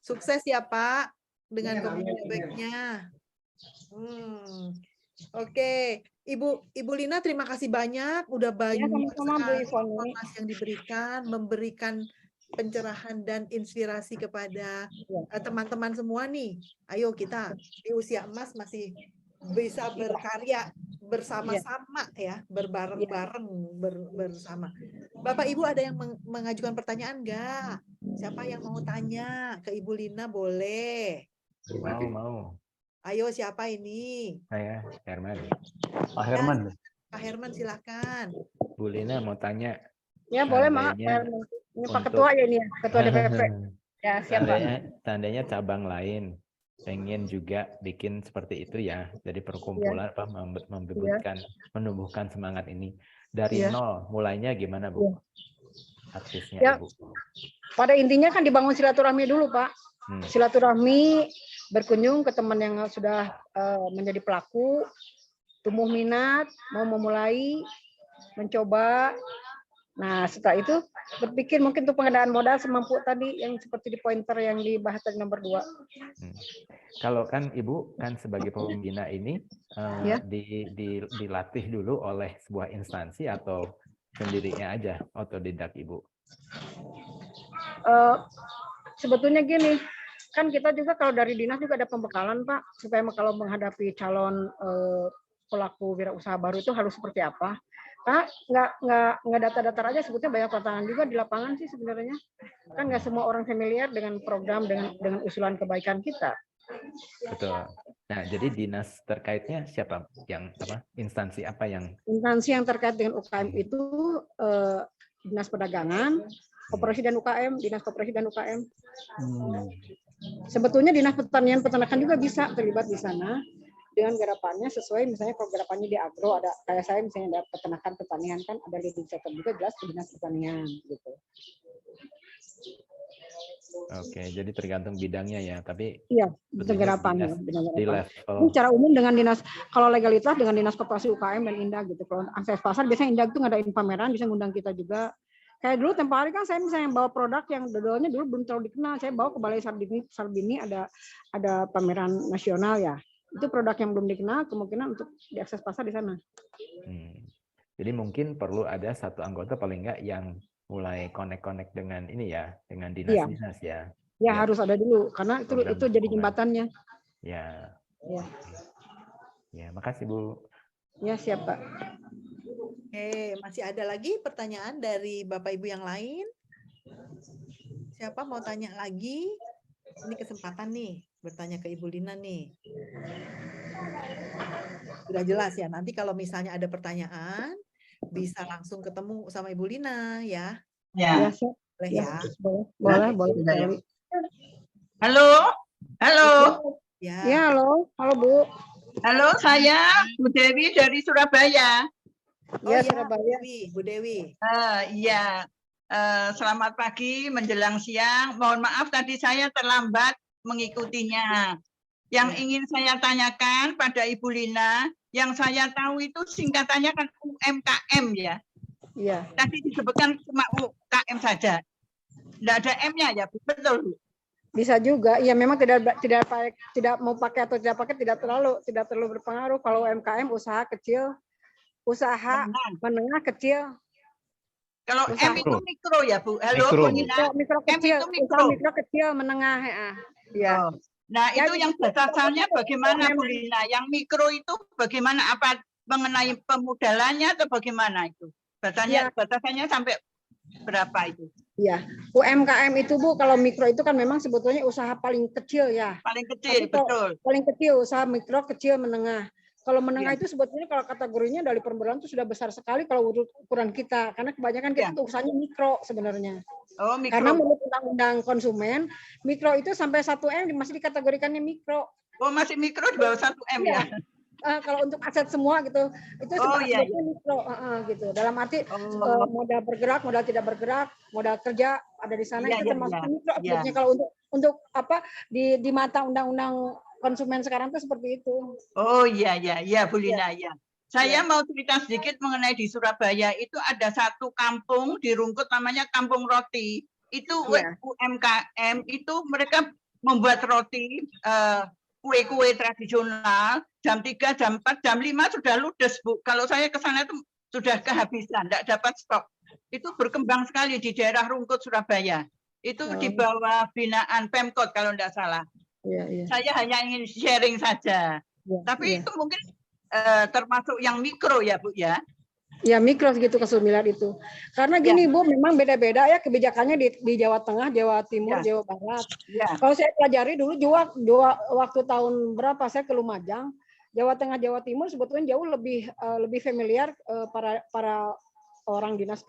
C: Sukses ya Pak dengan Kopi Deweknya. Oke. Ibu Lina, terima kasih banyak, udah banyak sekali informasi yang diberikan, memberikan pencerahan dan inspirasi kepada teman-teman semua nih. Ayo kita di usia emas masih bisa berkarya bersama-sama ya, berbareng-bareng bersama. Bapak Ibu ada yang mengajukan pertanyaan enggak? Siapa yang mau tanya ke Ibu Lina boleh.
E: Mau.
C: Ayo siapa ini?
E: Saya Herman.
A: Pak Herman.
C: Pak Herman silakan.
E: Bu Lina mau tanya.
D: Ya boleh Pak Herman. Ini Pak Ketua ya ini ya, Ketua DPP. Ya siap Pak.
E: Seandainya cabang lain pengen juga bikin seperti itu ya, jadi perkumpulan apa menumbuhkan semangat ini dari nol, mulainya gimana Bu? Aksesnya Bu.
D: Pada intinya kan dibangun silaturahmi dulu Pak. Silaturahmi, berkunjung ke teman yang sudah menjadi pelaku, tumbuh minat, mau memulai, mencoba. Nah, setelah itu berpikir mungkin untuk pengadaan modal semampu tadi yang seperti di pointer yang dibahas tadi nomor 2.
E: Kalau kan Ibu kan sebagai pembina ini
D: Ya.
E: dilatih dulu oleh sebuah instansi atau sendirinya aja otodidak Ibu?
D: Sebetulnya gini, kan kita juga kalau dari dinas juga ada pembekalan Pak, supaya kalau menghadapi calon pelaku wirausaha baru itu harus seperti apa. Karena nggak data-data aja, sebetulnya banyak tantangan juga di lapangan sih sebenarnya. Kan nggak semua orang familiar dengan program, dengan usulan kebaikan kita.
E: Betul. Nah, jadi dinas terkaitnya siapa? Instansi apa yang?
D: Instansi yang terkait dengan UKM itu Dinas Perdagangan, Koperasi dan UKM, Dinas Koperasi dan UKM. Sebetulnya Dinas Pertanian Peternakan juga bisa terlibat di sana dengan garapannya sesuai, misalnya kalau garapannya di agro ada kayak saya misalnya ada peternakan pertanian, kan ada leading sector juga jelas di Dinas Pertanian gitu.
E: Oke, jadi tergantung bidangnya ya, tapi
D: iya, garapannya
E: di level.
D: Ini secara umum dengan dinas, kalau legalitas dengan Dinas Koperasi UKM dan Indag gitu. Kalau akses pasar biasanya Indag tuh ngadain pameran, bisa ngundang kita juga. Kayak dulu tempo hari kan saya misalnya bawa produk yang dodolnya dulu belum terlalu dikenal, saya bawa ke Balai Sarbini ada pameran nasional ya. Itu produk yang belum dikenal, kemungkinan untuk diakses pasar di sana.
E: Jadi mungkin perlu ada satu anggota paling enggak yang mulai connect dengan ini ya, dengan dinas-dinas ya.
D: Ya harus ada dulu, karena itu jadi jembatannya.
E: Ya.
D: Ya.
E: Ya, makasih Bu.
D: Ya, siap Pak.
C: Oke, masih ada lagi pertanyaan dari Bapak Ibu yang lain? Siapa mau tanya lagi? Ini kesempatan nih, bertanya ke Ibu Lina nih. Sudah jelas ya, nanti kalau misalnya ada pertanyaan, bisa langsung ketemu sama Ibu Lina ya.
D: Ya,
C: boleh ya.
D: Boleh.
F: Halo.
D: Ya, halo Bu.
F: Halo, saya Bu Dewi dari Surabaya.
D: Ya, Surabaya.
C: Bu Dewi.
F: Iya. Selamat pagi menjelang siang. Mohon maaf tadi saya terlambat mengikutinya. Yang ingin saya tanyakan pada Ibu Lina, yang saya tahu itu singkatannya kan UMKM ya.
D: Iya.
F: Tadi disebutkan cuma UKM saja. Tidak ada M-nya ya, betul Bu?
D: Bisa juga. Ya memang tidak mau pakai atau tidak pakai tidak terlalu berpengaruh. Kalau UMKM usaha kecil, usaha menengah kecil.
F: Kalau M itu mikro ya Bu. Halo Bu Lina.
D: Mikro kecil, usaha mikro kecil menengah ya.
F: Nah, itu yang batasannya bagaimana Bu Lina? Yang mikro itu bagaimana? Apa mengenai pemodalannya atau bagaimana itu? Batasannya sampai berapa itu?
D: Ya, UMKM itu Bu, kalau mikro itu kan memang sebetulnya usaha paling kecil ya.
F: Paling kecil, betul.
D: Paling kecil, usaha mikro, kecil, menengah. Kalau menengah itu sebetulnya kalau kategorinya dari permodalan itu sudah besar sekali kalau ukuran kita, karena kebanyakan kita tuh usahanya mikro sebenarnya.
F: Oh, mikro.
D: Karena menurut undang-undang konsumen, mikro itu sampai 1 M masih dikategorikannya mikro.
F: Oh, masih mikro di bawah 1 M ya?
D: Kalau untuk aset semua gitu, itu sebetulnya mikro gitu. Dalam arti modal bergerak, modal tidak bergerak, modal kerja ada di sana itu termasuk mikro. Sebetulnya kalau untuk apa di mata undang-undang konsumen sekarang itu seperti itu.
F: Oh iya Bu Lina ya. Saya mau cerita sedikit mengenai di Surabaya itu ada satu kampung di Rungkut namanya Kampung Roti. Itu UMKM itu mereka membuat roti kue-kue tradisional jam 3, jam 4, jam 5 sudah ludes Bu. Kalau saya ke sana itu sudah kehabisan, tidak dapat stok. Itu berkembang sekali di daerah Rungkut Surabaya. Itu di bawah binaan Pemkot kalau tidak salah. Saya hanya ingin sharing saja. Tapi itu mungkin termasuk yang mikro ya Bu ya?
D: Ya mikro segitu kesumilan itu. Karena gini Bu, memang beda-beda ya kebijakannya di Jawa Tengah, Jawa Timur, Jawa Barat. Kalau saya pelajari dulu waktu tahun berapa saya ke Lumajang, Jawa Tengah, Jawa Timur sebetulnya jauh lebih familiar para orang dinas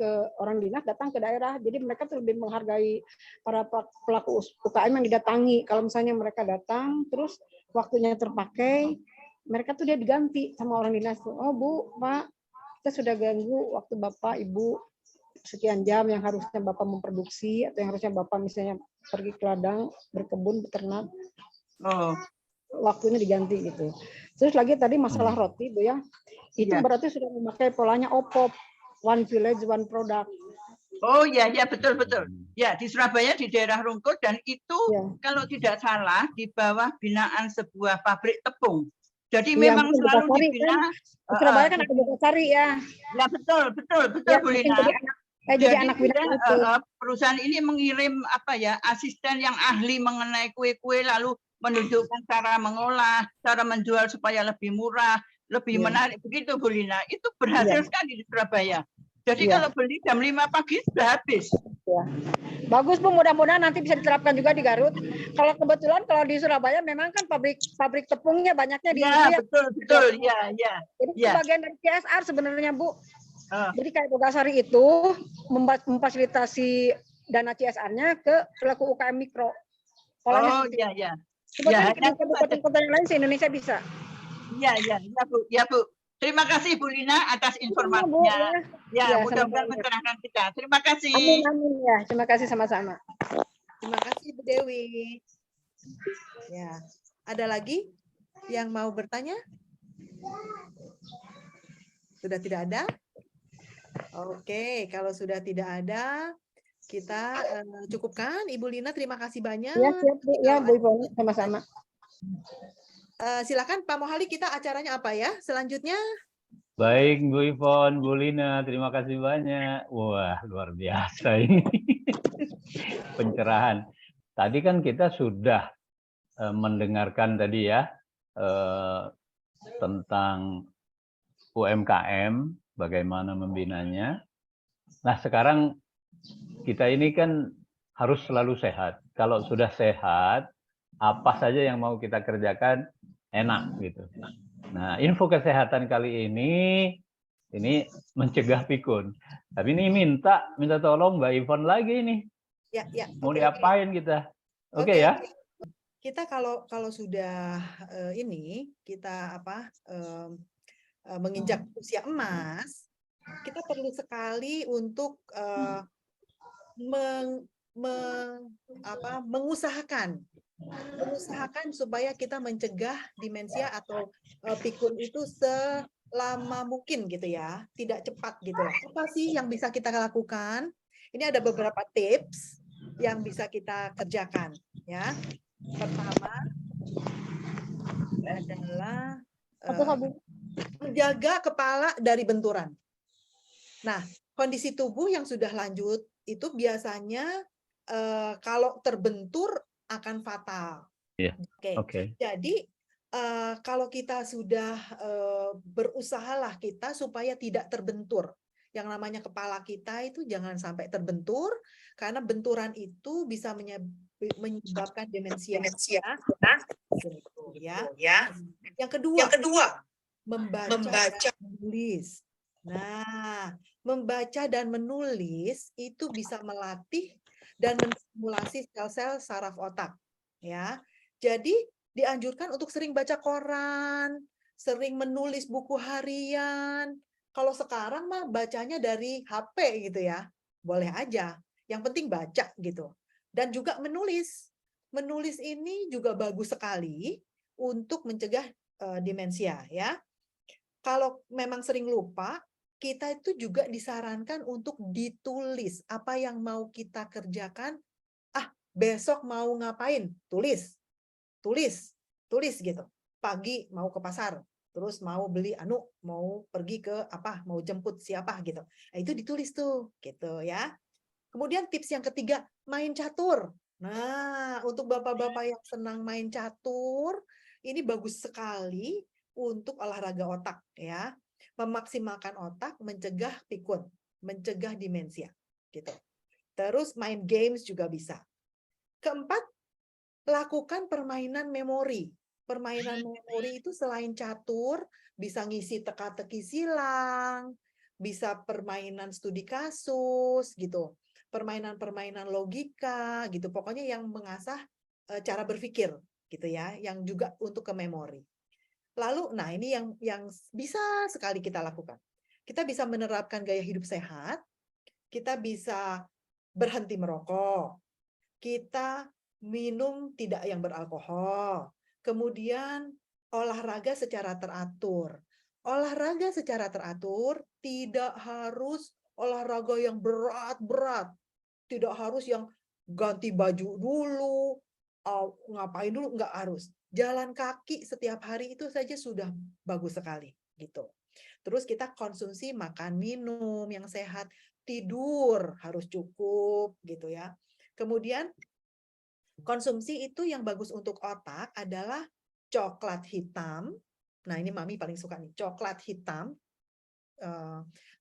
D: datang ke daerah. Jadi mereka tuh lebih menghargai para pelaku UKM yang didatangi. Kalau misalnya mereka datang terus waktunya terpakai, mereka tuh dia diganti sama orang dinas. Oh Bu, Pak, kita sudah ganggu waktu Bapak, Ibu sekian jam yang harusnya Bapak memproduksi atau yang harusnya Bapak misalnya pergi ke ladang, berkebun, beternak. Waktunya diganti gitu. Terus lagi tadi masalah roti Bu ya. itu
F: Iya.
D: berarti sudah memakai polanya OPOP, One Village One Product.
F: Oh ya, ya betul betul. Ya di Surabaya di daerah Rungkut dan itu
D: Ya.
F: kalau tidak salah di bawah binaan sebuah pabrik tepung. Jadi
D: Iya,
F: memang
D: mungkin
F: selalu
D: Bogasari
F: dibina.
D: Di Surabaya kan ada Bogasari ya.
F: Ya betul betul betul
D: Ya,
F: Bu
D: mungkin
F: Lina.
D: jadi anak binaan itu.
F: Perusahaan ini mengirim apa ya asisten yang ahli mengenai kue-kue lalu menunjukkan cara mengolah, cara menjual supaya lebih murah, lebih
D: Iya.
F: menarik begitu Bu Lina. Itu berhasil
D: Iya.
F: sekali di Surabaya. Jadi
D: Iya.
F: kalau beli jam 5 pagi sudah habis.
D: Ya. Bagus Bu, mudah-mudahan nanti bisa diterapkan juga di Garut. Kalau kebetulan kalau di Surabaya memang kan pabrik tepungnya banyaknya di
F: Ya,
D: itu ya.
F: betul betul ya ya.
D: Jadi itu
F: Ya.
D: bagian dari CSR sebenarnya Bu. Jadi kayak Bogasari itu memfasilitasi dana CSR-nya ke pelaku UKM mikro. Polanya
F: Oh
D: seperti
F: ya
D: itu.
F: ya.
D: Sebetulnya
F: Ya,
D: di kota-kota yang lain se-Indonesia bisa.
F: Iya ya ya Bu ya Bu. Terima kasih Bu Lina atas
D: Bu,
F: informasinya. Ya,
D: Ya,
F: mudah-mudahan
D: sama-sama.
F: mencerahkan kita. Terima kasih.
D: Amin, amin ya. Terima kasih sama-sama.
C: Terima kasih Bu Dewi. Ya, ada lagi yang mau bertanya? Sudah tidak ada? Oke, kalau sudah tidak ada, kita cukupkan. Ibu Lina, terima kasih banyak.
D: Ya, siap Bu. Ya, Bu Ibu, sama-sama.
C: Silakan Pak Mohali, kita acaranya apa ya selanjutnya?
A: Baik Bu Ivon, Bu Lina, terima kasih banyak. Wah, luar biasa ini. Pencerahan. Tadi kan kita sudah mendengarkan tadi ya tentang UMKM, bagaimana membinanya. Nah, sekarang kita ini kan harus selalu sehat. Kalau sudah sehat, apa saja yang mau kita kerjakan enak gitu. Nah, info kesehatan kali ini mencegah pikun. Tapi ini minta tolong Mbak Ivon lagi nih.
C: Ya, ya.
A: Mau diapain kita? Oke ya.
C: Kita kalau sudah kita menginjak usia emas, kita perlu sekali untuk mengusahakan supaya kita mencegah demensia atau pikun itu selama mungkin gitu ya, tidak cepat gitu lah. Apa sih yang bisa kita lakukan? Ini ada beberapa tips yang bisa kita kerjakan ya. Pertama adalah menjaga kepala dari benturan. Nah, kondisi tubuh yang sudah lanjut itu biasanya kalau terbentur akan fatal.
A: Yeah.
C: Oke. Jadi kalau kita sudah berusahalah kita supaya tidak terbentur. Yang namanya kepala kita itu jangan sampai terbentur karena benturan itu bisa menyebabkan demensia. Ya. Yang kedua, membaca dan menulis. Nah, membaca dan menulis itu bisa melatih dan menstimulasi sel-sel saraf otak, ya. Jadi dianjurkan untuk sering baca koran, sering menulis buku harian. Kalau sekarang mah bacanya dari HP gitu ya, boleh aja. Yang penting baca gitu. Dan juga menulis. Menulis ini juga bagus sekali untuk mencegah demensia ya. Kalau memang sering lupa, kita itu juga disarankan untuk ditulis apa yang mau kita kerjakan. Besok mau ngapain? Tulis gitu. Pagi mau ke pasar, terus mau beli mau pergi ke mau jemput siapa gitu. Nah, itu ditulis tuh, gitu ya. Kemudian tips yang ketiga, main catur. Nah, untuk bapak-bapak yang senang main catur, ini bagus sekali untuk olahraga otak ya. Memaksimalkan otak, mencegah pikun, mencegah demensia gitu. Terus main games juga bisa. Keempat, lakukan permainan memori. Permainan memori itu selain catur, bisa ngisi teka-teki silang, bisa permainan studi kasus gitu. Permainan-permainan logika gitu. Pokoknya yang mengasah cara berpikir gitu ya, yang juga untuk ke memori. Lalu, nah ini yang bisa sekali kita lakukan. Kita bisa menerapkan gaya hidup sehat, kita bisa berhenti merokok, kita minum tidak yang beralkohol, kemudian olahraga secara teratur, olahraga secara teratur, tidak harus olahraga yang berat-berat, tidak harus yang ganti baju dulu, ngapain dulu, nggak harus. Jalan kaki setiap hari itu saja sudah bagus sekali, gitu. Terus kita konsumsi makan minum yang sehat, tidur harus cukup, gitu ya. Kemudian konsumsi itu yang bagus untuk otak adalah coklat hitam. Nah, ini Mami paling suka nih, coklat hitam.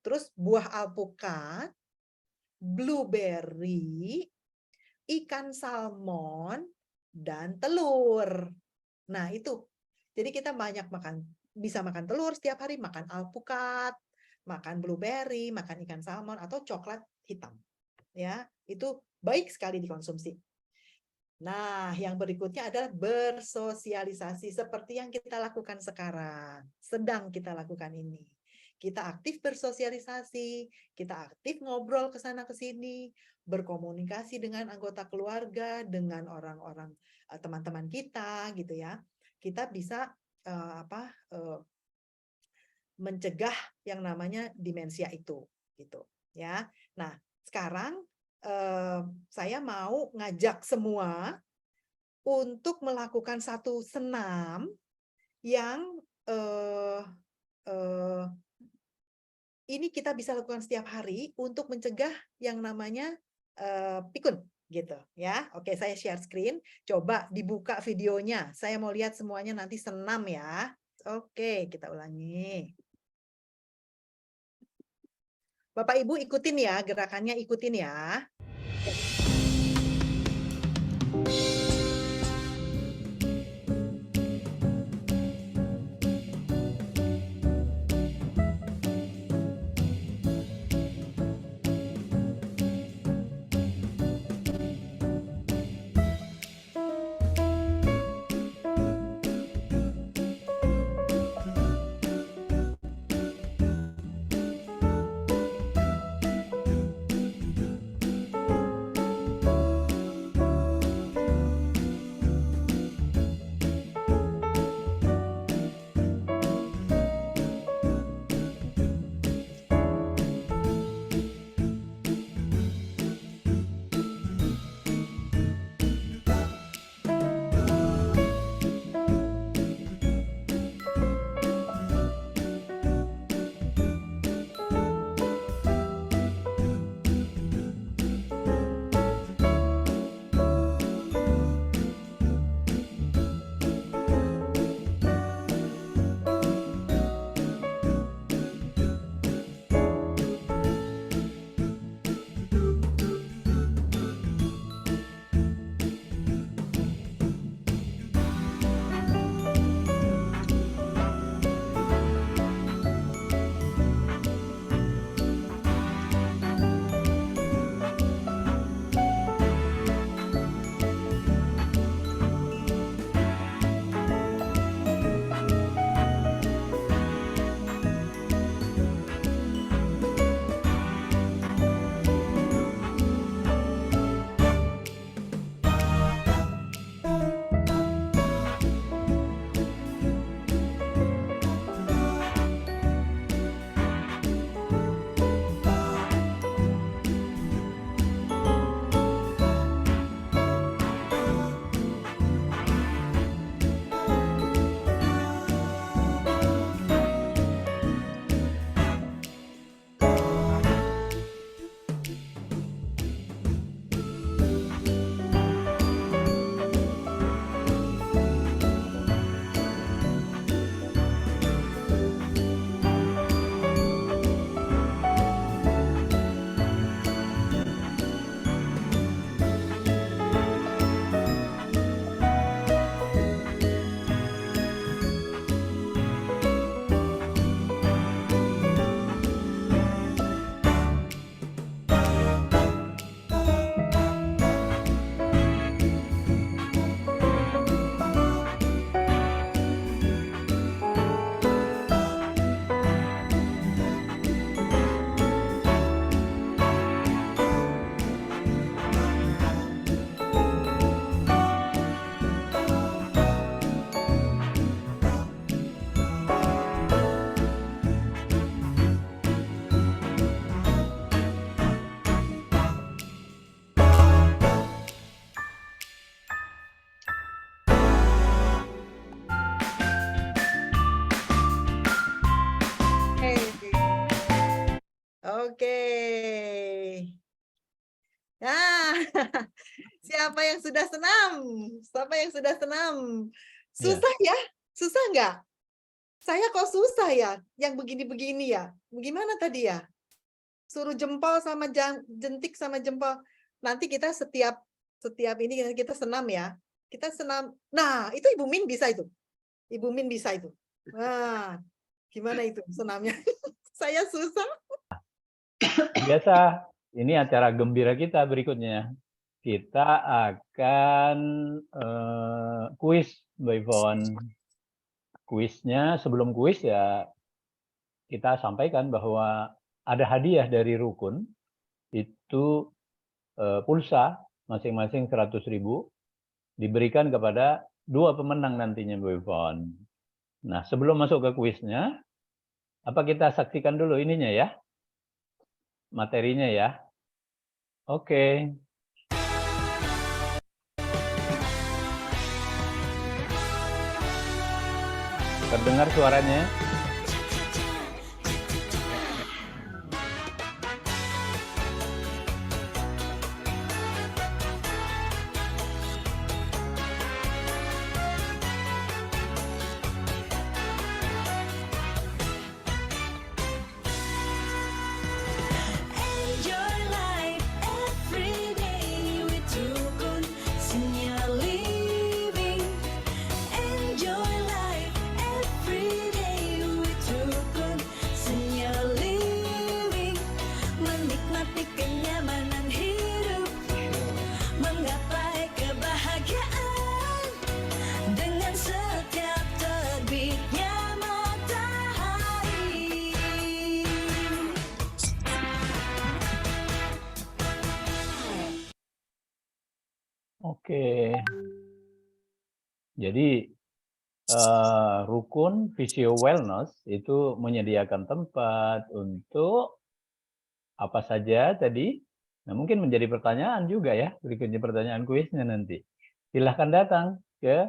C: Terus buah alpukat, blueberry, ikan salmon, dan telur. Nah, itu. Jadi kita banyak bisa makan telur setiap hari, makan alpukat, makan blueberry, makan ikan salmon, atau coklat hitam. Ya, itu baik sekali dikonsumsi. Nah, yang berikutnya adalah bersosialisasi seperti yang kita lakukan sekarang. Sedang kita lakukan ini. Kita aktif bersosialisasi, kita aktif ngobrol ke sana ke sini, berkomunikasi dengan anggota keluarga, dengan orang-orang teman-teman kita gitu ya. Kita bisa mencegah yang namanya demensia itu gitu ya. Nah, sekarang saya mau ngajak semua untuk melakukan satu senam yang ini kita bisa lakukan setiap hari untuk mencegah yang namanya pikun gitu ya. Oke, saya share screen. Coba dibuka videonya. Saya mau lihat semuanya nanti senam ya. Oke, kita ulangi. Bapak Ibu ikutin ya, gerakannya ikutin ya. Oke. Nah, siapa yang sudah senam? Siapa yang sudah senam? Susah ya? Susah nggak? Saya kok susah ya? Yang begini-begini ya? Bagaimana tadi ya? Suruh jempol sama jentik sama jempol. Nanti kita setiap ini kita senam ya. Kita senam. Nah, itu Ibu Min bisa itu. Ibu Min bisa itu. Nah, gimana itu senamnya? Saya susah.
A: Biasa, ini acara gembira kita berikutnya. Kita akan kuis, Mbak Yvonne. Kuisnya, sebelum kuis ya kita sampaikan bahwa ada hadiah dari Rukun, itu pulsa masing-masing 100.000 diberikan kepada 2 pemenang nantinya, Mbak Yvonne. Nah, sebelum masuk ke kuisnya, apa kita saksikan dulu ininya ya? Materinya ya. Oke. Terdengar suaranya?
G: Enjoy life every day with Rukun Senior Living. Enjoy life every day with Rukun Senior Living. Menikmati kenyamanan hidup, menggapai kebahagiaan dengan setiap terbitnya matahari.
A: Oke. Jadi Rukun Physio Wellness itu menyediakan tempat untuk apa saja tadi. Nah, mungkin menjadi pertanyaan juga ya, berikutnya pertanyaan kuisnya nanti. Silahkan datang ke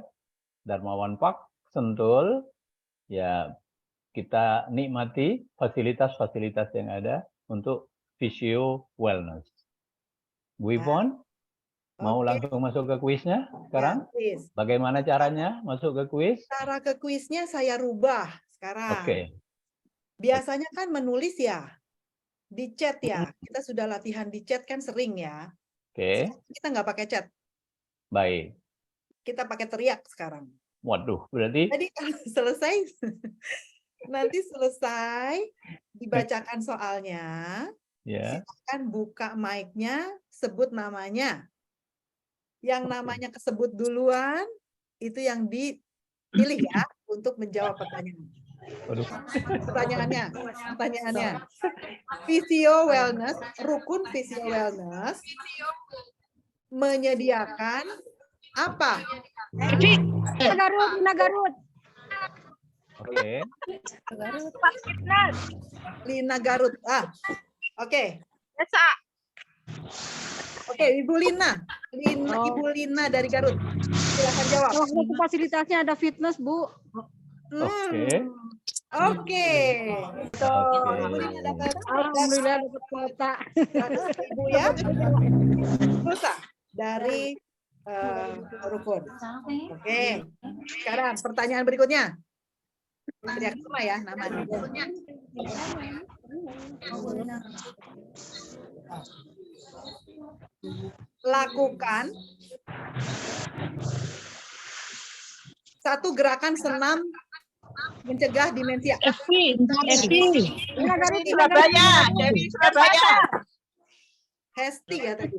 A: Darmawan Park, Sentul. Ya, kita nikmati fasilitas-fasilitas yang ada untuk Physio Wellness. Bu Yvonne, mau
C: Oke.
A: langsung masuk ke kuisnya sekarang?
C: Ya, kuis.
A: Bagaimana caranya masuk ke kuis?
C: Cara ke kuisnya saya rubah sekarang.
A: Oke.
C: Biasanya kan menulis ya, di chat ya. Kita sudah latihan di chat kan sering ya.
A: Oke,
C: Kita nggak pakai chat,
A: baik.
C: kita pakai teriak sekarang.
A: Waduh, berarti
C: Jadi kalau selesai, nanti selesai dibacakan soalnya,
A: ya.
C: silakan buka mic-nya, sebut namanya. Yang namanya kesebut duluan, itu yang dipilih ya untuk menjawab pertanyaan.
A: Waduh.
C: Pertanyaannya. Physio Wellness, Rukun Physio Wellness menyediakan apa?
H: Garut.
A: Oke.
C: Lina Garut. Oke.
H: Desa.
C: Oke, Ibu Lina. Ibu Lina dari Garut. Silakan jawab.
H: Itu fasilitasnya ada fitness, Bu.
A: Oke.
C: Oke. Ibu Lina dapat
H: Alhamdulillah dapat kuota.
C: 100.000 ya. Pulsa dari Rukun. Oke. Sekarang pertanyaan berikutnya. Teriak semua ya namanya. Lakukan satu gerakan senam mencegah demensia.
F: Surabaya, dari Surabaya.
C: Hesti ya tadi.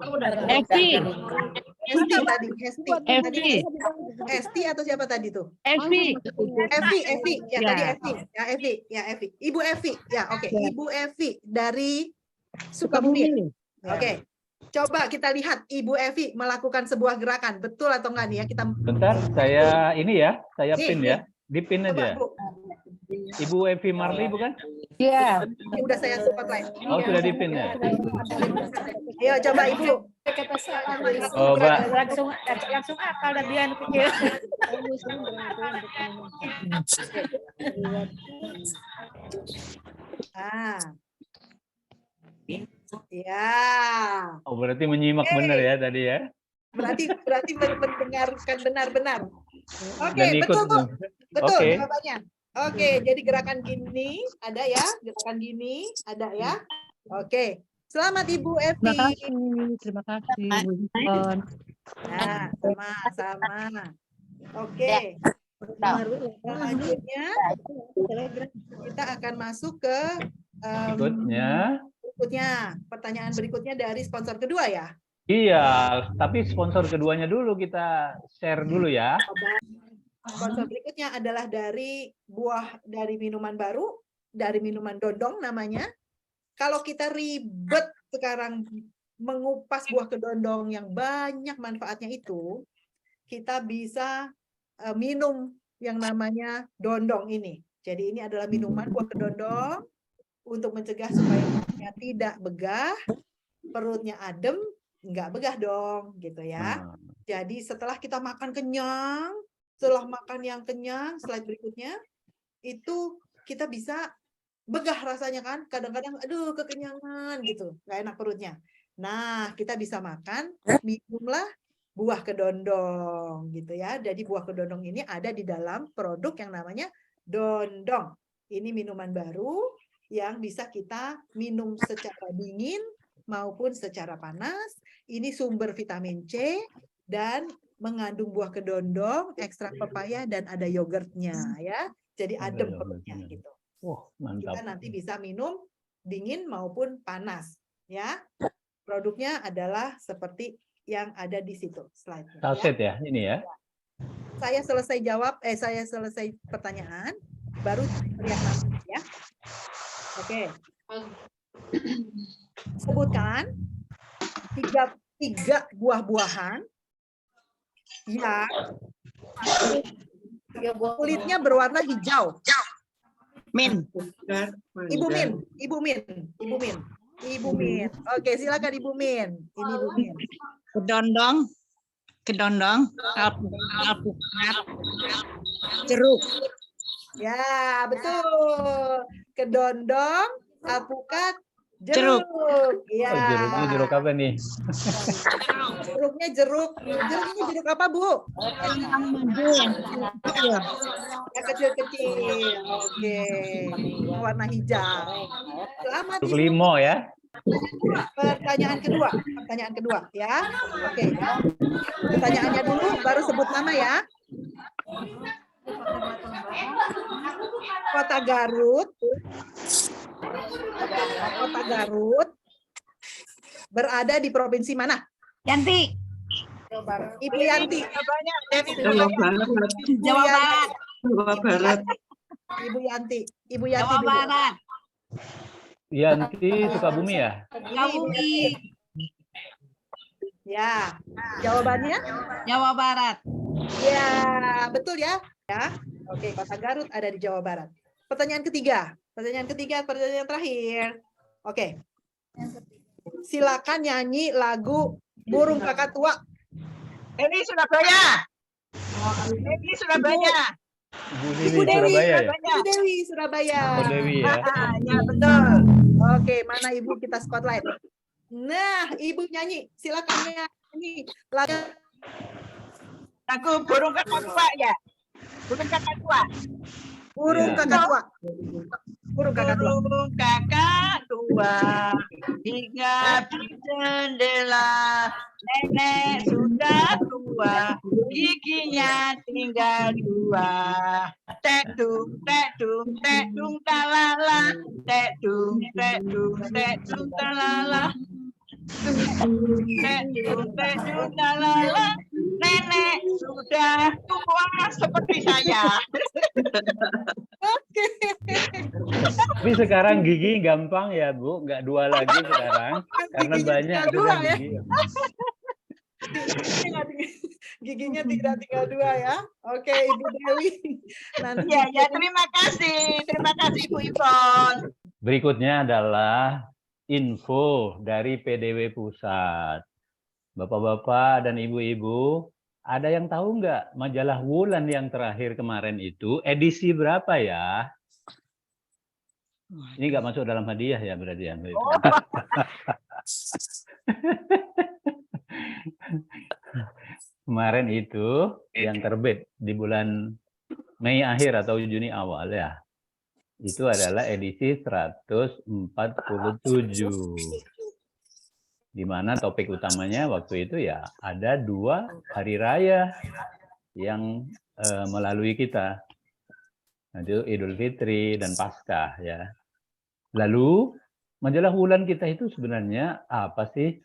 H: Hesti.
C: Hesti tadi. Hesti atau siapa tadi tuh?
H: Evi.
C: Evi. Ya
H: Ya.
C: tadi Evi. Ya Evi. Ibu Evi. Ya oke. Ibu Evi dari Sukabumi. Oke. Coba kita lihat Ibu Evi melakukan sebuah gerakan. Betul atau enggak nih ya? Kita
A: Bentar, saya ini ya, saya
C: Nih,
A: pin ya. Dipin
C: coba,
A: aja.
C: Bu.
A: Ibu Evi Marli bukan?
H: Iya.
C: Ini udah saya spotlight.
A: Oh, sudah dipin ya.
C: Ayo coba Ibu.
A: Oh, Mbak.
H: Langsung akal dan dia pikir.
C: Ya.
A: Oh, berarti menyimak
C: Oke.
A: benar ya tadi ya.
C: Berarti mendengarkan benar-benar. Oke,
A: Dan ikut.
C: betul Bu. Betul
A: Oke.
C: jawabannya. Oke, jadi gerakan gini ada ya, gerakan gini ada ya. Oke. Selamat Ibu Evi.
H: Terima kasih Bu Yvonne.
C: Nah, sama-sama. Oke. Selanjutnya kita akan masuk ke berikutnya. Pertanyaan berikutnya dari sponsor kedua ya.
A: Iya, tapi sponsor keduanya dulu kita share dulu ya.
C: Sponsor berikutnya adalah dari minuman baru, dari minuman Dondong namanya. Kalau kita ribet sekarang mengupas buah kedondong yang banyak manfaatnya itu, kita bisa minum yang namanya Dondong ini. Jadi ini adalah minuman buah kedondong untuk mencegah supaya perutnya tidak begah, perutnya adem, nggak begah dong, gitu ya. Jadi setelah kita makan kenyang, setelah makan yang kenyang, slide berikutnya, itu kita bisa begah rasanya kan, kadang-kadang aduh kekenyangan gitu, nggak enak perutnya. Nah, kita bisa makan, minumlah buah kedondong gitu ya. Jadi buah kedondong ini ada di dalam produk yang namanya Dondong. Ini minuman baru yang bisa kita minum secara dingin maupun secara panas. Ini sumber vitamin C dan mengandung buah kedondong, ekstrak pepaya dan ada yogurtnya ya. Jadi adem perutnya gitu.
A: Mantap.
C: Kita nanti bisa minum dingin maupun panas ya. Produknya adalah seperti yang ada di situ slide-nya.
A: Saset ya ini ya.
C: Saya selesai pertanyaan, baru teriak nama ya. Oke. Sebutkan tiga buah-buahan yang kulitnya berwarna hijau.
F: Min.
C: Ibu Min. Oke, silakan Ibu Min. Ini Ibu Min.
F: Kedondong, alpukat, jeruk.
C: Ya, betul. Kedondong, alpukat,
F: Jeruk.
C: Ya.
A: Oh, jeruknya jeruk apa nih?
C: Jeruknya jeruk apa, Bu? Yang kecil-kecil. Oke. Warna hijau. Selamat
A: Jeruk
C: Ibu.
A: limo ya.
C: Pertanyaan kedua ya. Oke. Pertanyaannya dulu baru sebut nama ya. Kota Garut berada di provinsi mana?
H: Yanti.
C: Ibu Yanti.
F: Jawa Barat.
C: Jawa Barat. Ibu Yanti.
H: Jawa
C: dulu.
H: Barat.
A: Yanti Sukabumi ya.
H: Sukabumi.
C: Ya. Jawabannya?
H: Jawa Barat.
C: Ya, betul ya. Ya. Oke, Kota Garut ada di Jawa Barat. Pertanyaan ketiga, pertanyaan terakhir. Oke. Silakan nyanyi lagu Burung Kakak Tua.
F: Ini Surabaya.
A: Ibu Dewi Surabaya ya.
C: Ibu Dewi Surabaya.
A: Oh, Dewi ya.
C: Ya, betul. Oke, mana Ibu kita spotlight. Nah, Ibu nyanyi. Silakan nyanyi
F: Lagu Burung Kakak Tua ya. Burung Kakak Tua.
C: Burung
A: Ya.
C: Kakak Tua. Burung Kakak Tua.
F: Burung Kakak Tua hinggap di jendela. Nenek sudah tua, giginya tinggal dua. Tek dung talala, tek dung talala. Tek dung talala. Nenek sudah tua seperti saya.
A: Tapi sekarang gigi gampang ya Bu, nggak dua lagi sekarang karena banyak
C: dua
A: dengan
C: ya.
A: gigi.
C: Giginya tidak tinggal dua ya. Oke, Ibu Dewi. Nanti
F: Ya, terima kasih Ibu Yvonne.
A: Berikutnya adalah info dari PDW Pusat. Bapak-bapak dan ibu-ibu, ada yang tahu nggak majalah Wulan yang terakhir kemarin itu edisi berapa ya? Ini nggak masuk dalam hadiah ya berarti ya. Kemarin itu yang terbit di bulan Mei akhir atau Juni awal ya. Itu adalah edisi 147. Di mana topik utamanya waktu itu ya ada 2 hari raya yang melalui kita. Itu Idul Fitri dan Paskah ya. Lalu majalah bulan kita itu sebenarnya apa sih?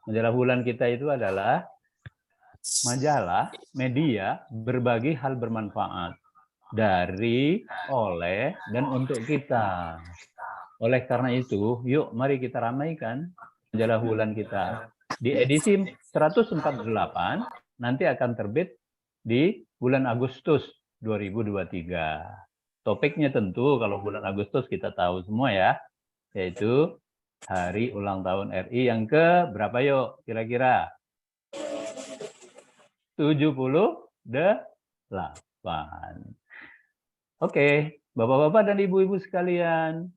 A: Majalah bulan kita itu adalah majalah, media berbagi hal bermanfaat dari, oleh, dan untuk kita. Oleh karena itu, yuk mari kita ramaikan majalah bulan kita. Di edisi 148 nanti akan terbit di bulan Agustus 2023. Topiknya tentu kalau bulan Agustus kita tahu semua ya, yaitu hari ulang tahun RI yang ke berapa yuk kira-kira? 78. Oke, Bapak-bapak dan Ibu-ibu sekalian,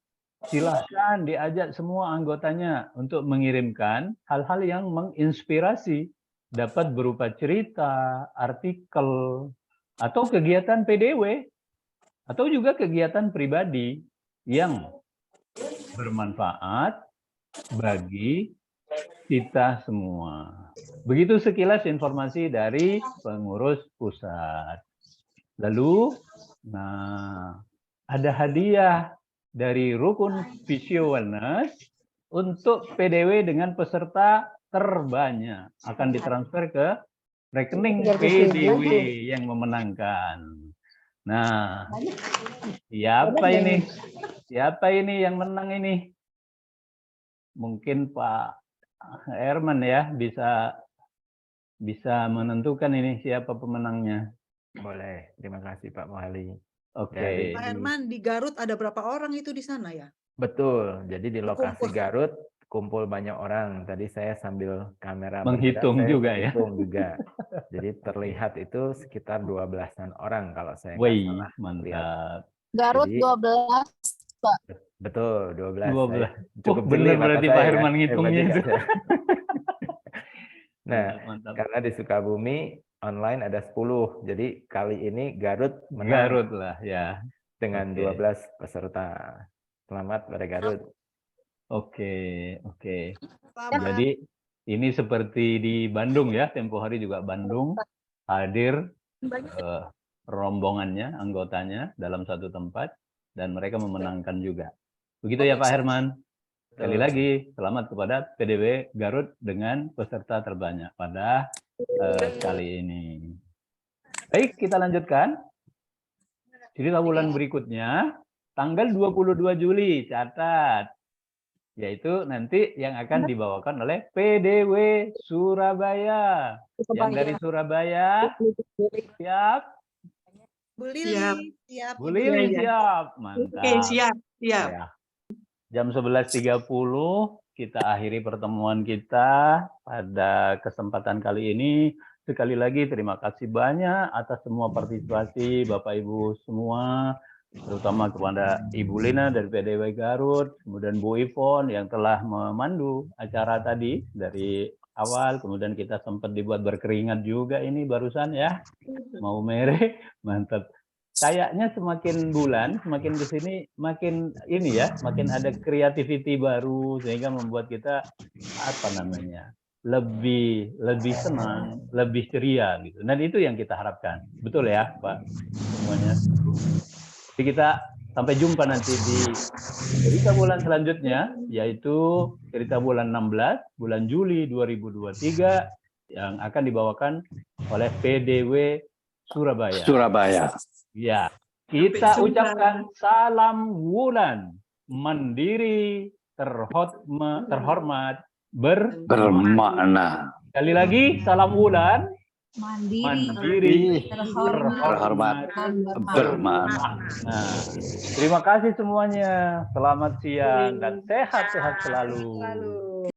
A: silahkan diajak semua anggotanya untuk mengirimkan hal-hal yang menginspirasi, dapat berupa cerita, artikel, atau kegiatan PDW, atau juga kegiatan pribadi yang bermanfaat bagi kita semua. Begitu sekilas informasi dari pengurus pusat. Lalu, ada hadiah dari Rukun Visio Wellness untuk PDW dengan peserta terbanyak. Akan ditransfer ke rekening PDW yang memenangkan. Nah, siapa ini? Siapa ini yang menang ini? Mungkin Pak Herman ya bisa menentukan ini siapa pemenangnya.
E: Boleh, terima kasih Pak Mohali.
A: Oke.
C: Pak Herman, di Garut ada berapa orang itu di sana ya?
E: Betul, jadi di lokasi
C: Kumpul.
E: Garut kumpul banyak orang. Tadi saya sambil kamera
A: Menghitung
E: bergerak, saya
A: juga ya.
E: hitung juga. Jadi terlihat itu sekitar 12-an orang kalau saya nggak
A: Wih,
E: salah.
A: mantap.
I: Garut
E: Jadi-
I: 12, Pak.
E: Betul, 12.
A: 12.
E: Cukup
A: Oh, bener
E: jeli mata
A: berarti
E: saya
A: Pak
E: ya.
A: Herman
E: Hebat
A: ngitungnya
E: juga
A: itu.
E: saya. Nah,
A: Mantap.
E: karena di Sukabumi online ada 10. Jadi kali ini Garut menang
A: Garut lah ya.
E: dengan
A: Oke.
E: 12 peserta. Selamat pada Garut.
A: Oke.
C: Selamat.
A: Jadi ini seperti di Bandung ya, tempo hari juga Bandung hadir rombongannya, anggotanya dalam satu tempat dan mereka memenangkan juga. Begitu ya Pak Herman. Sekali lagi selamat kepada PDW Garut dengan peserta terbanyak pada kali ini. Baik, kita lanjutkan. Cerita bulan berikutnya tanggal 22 Juli, catat. Yaitu nanti yang akan dibawakan oleh PDW Surabaya. Yang dari Surabaya, siap?
C: Bu Lili, siap.
A: Bu Lili siap. Mantap.
F: Oke, siap.
A: Ya. Jam 11.30 kita akhiri pertemuan kita pada kesempatan kali ini. Sekali lagi terima kasih banyak atas semua partisipasi Bapak Ibu semua, terutama kepada Ibu Lina dari PDW Garut, kemudian Bu Ivon yang telah memandu acara tadi dari awal, kemudian kita sempat dibuat berkeringat juga ini barusan ya, mau mereh, mantap. Kayaknya semakin bulan, semakin ke sini, makin ini ya, makin ada creativity baru sehingga membuat kita lebih senang, lebih ceria gitu. Dan itu yang kita harapkan. Betul ya, Pak? Semuanya. Jadi kita sampai jumpa nanti di cerita bulan selanjutnya, yaitu cerita bulan 16, bulan Juli 2023 yang akan dibawakan oleh PDW Surabaya. Ya, kita ucapkan salam wulan, mandiri, terhormat,
B: Bermakna.
A: Sekali lagi, salam wulan,
H: Mandiri,
A: mandiri,
B: Terhormat. Bermakna.
A: Nah, terima kasih semuanya. Selamat siang dan sehat-sehat selalu.
C: Lalu.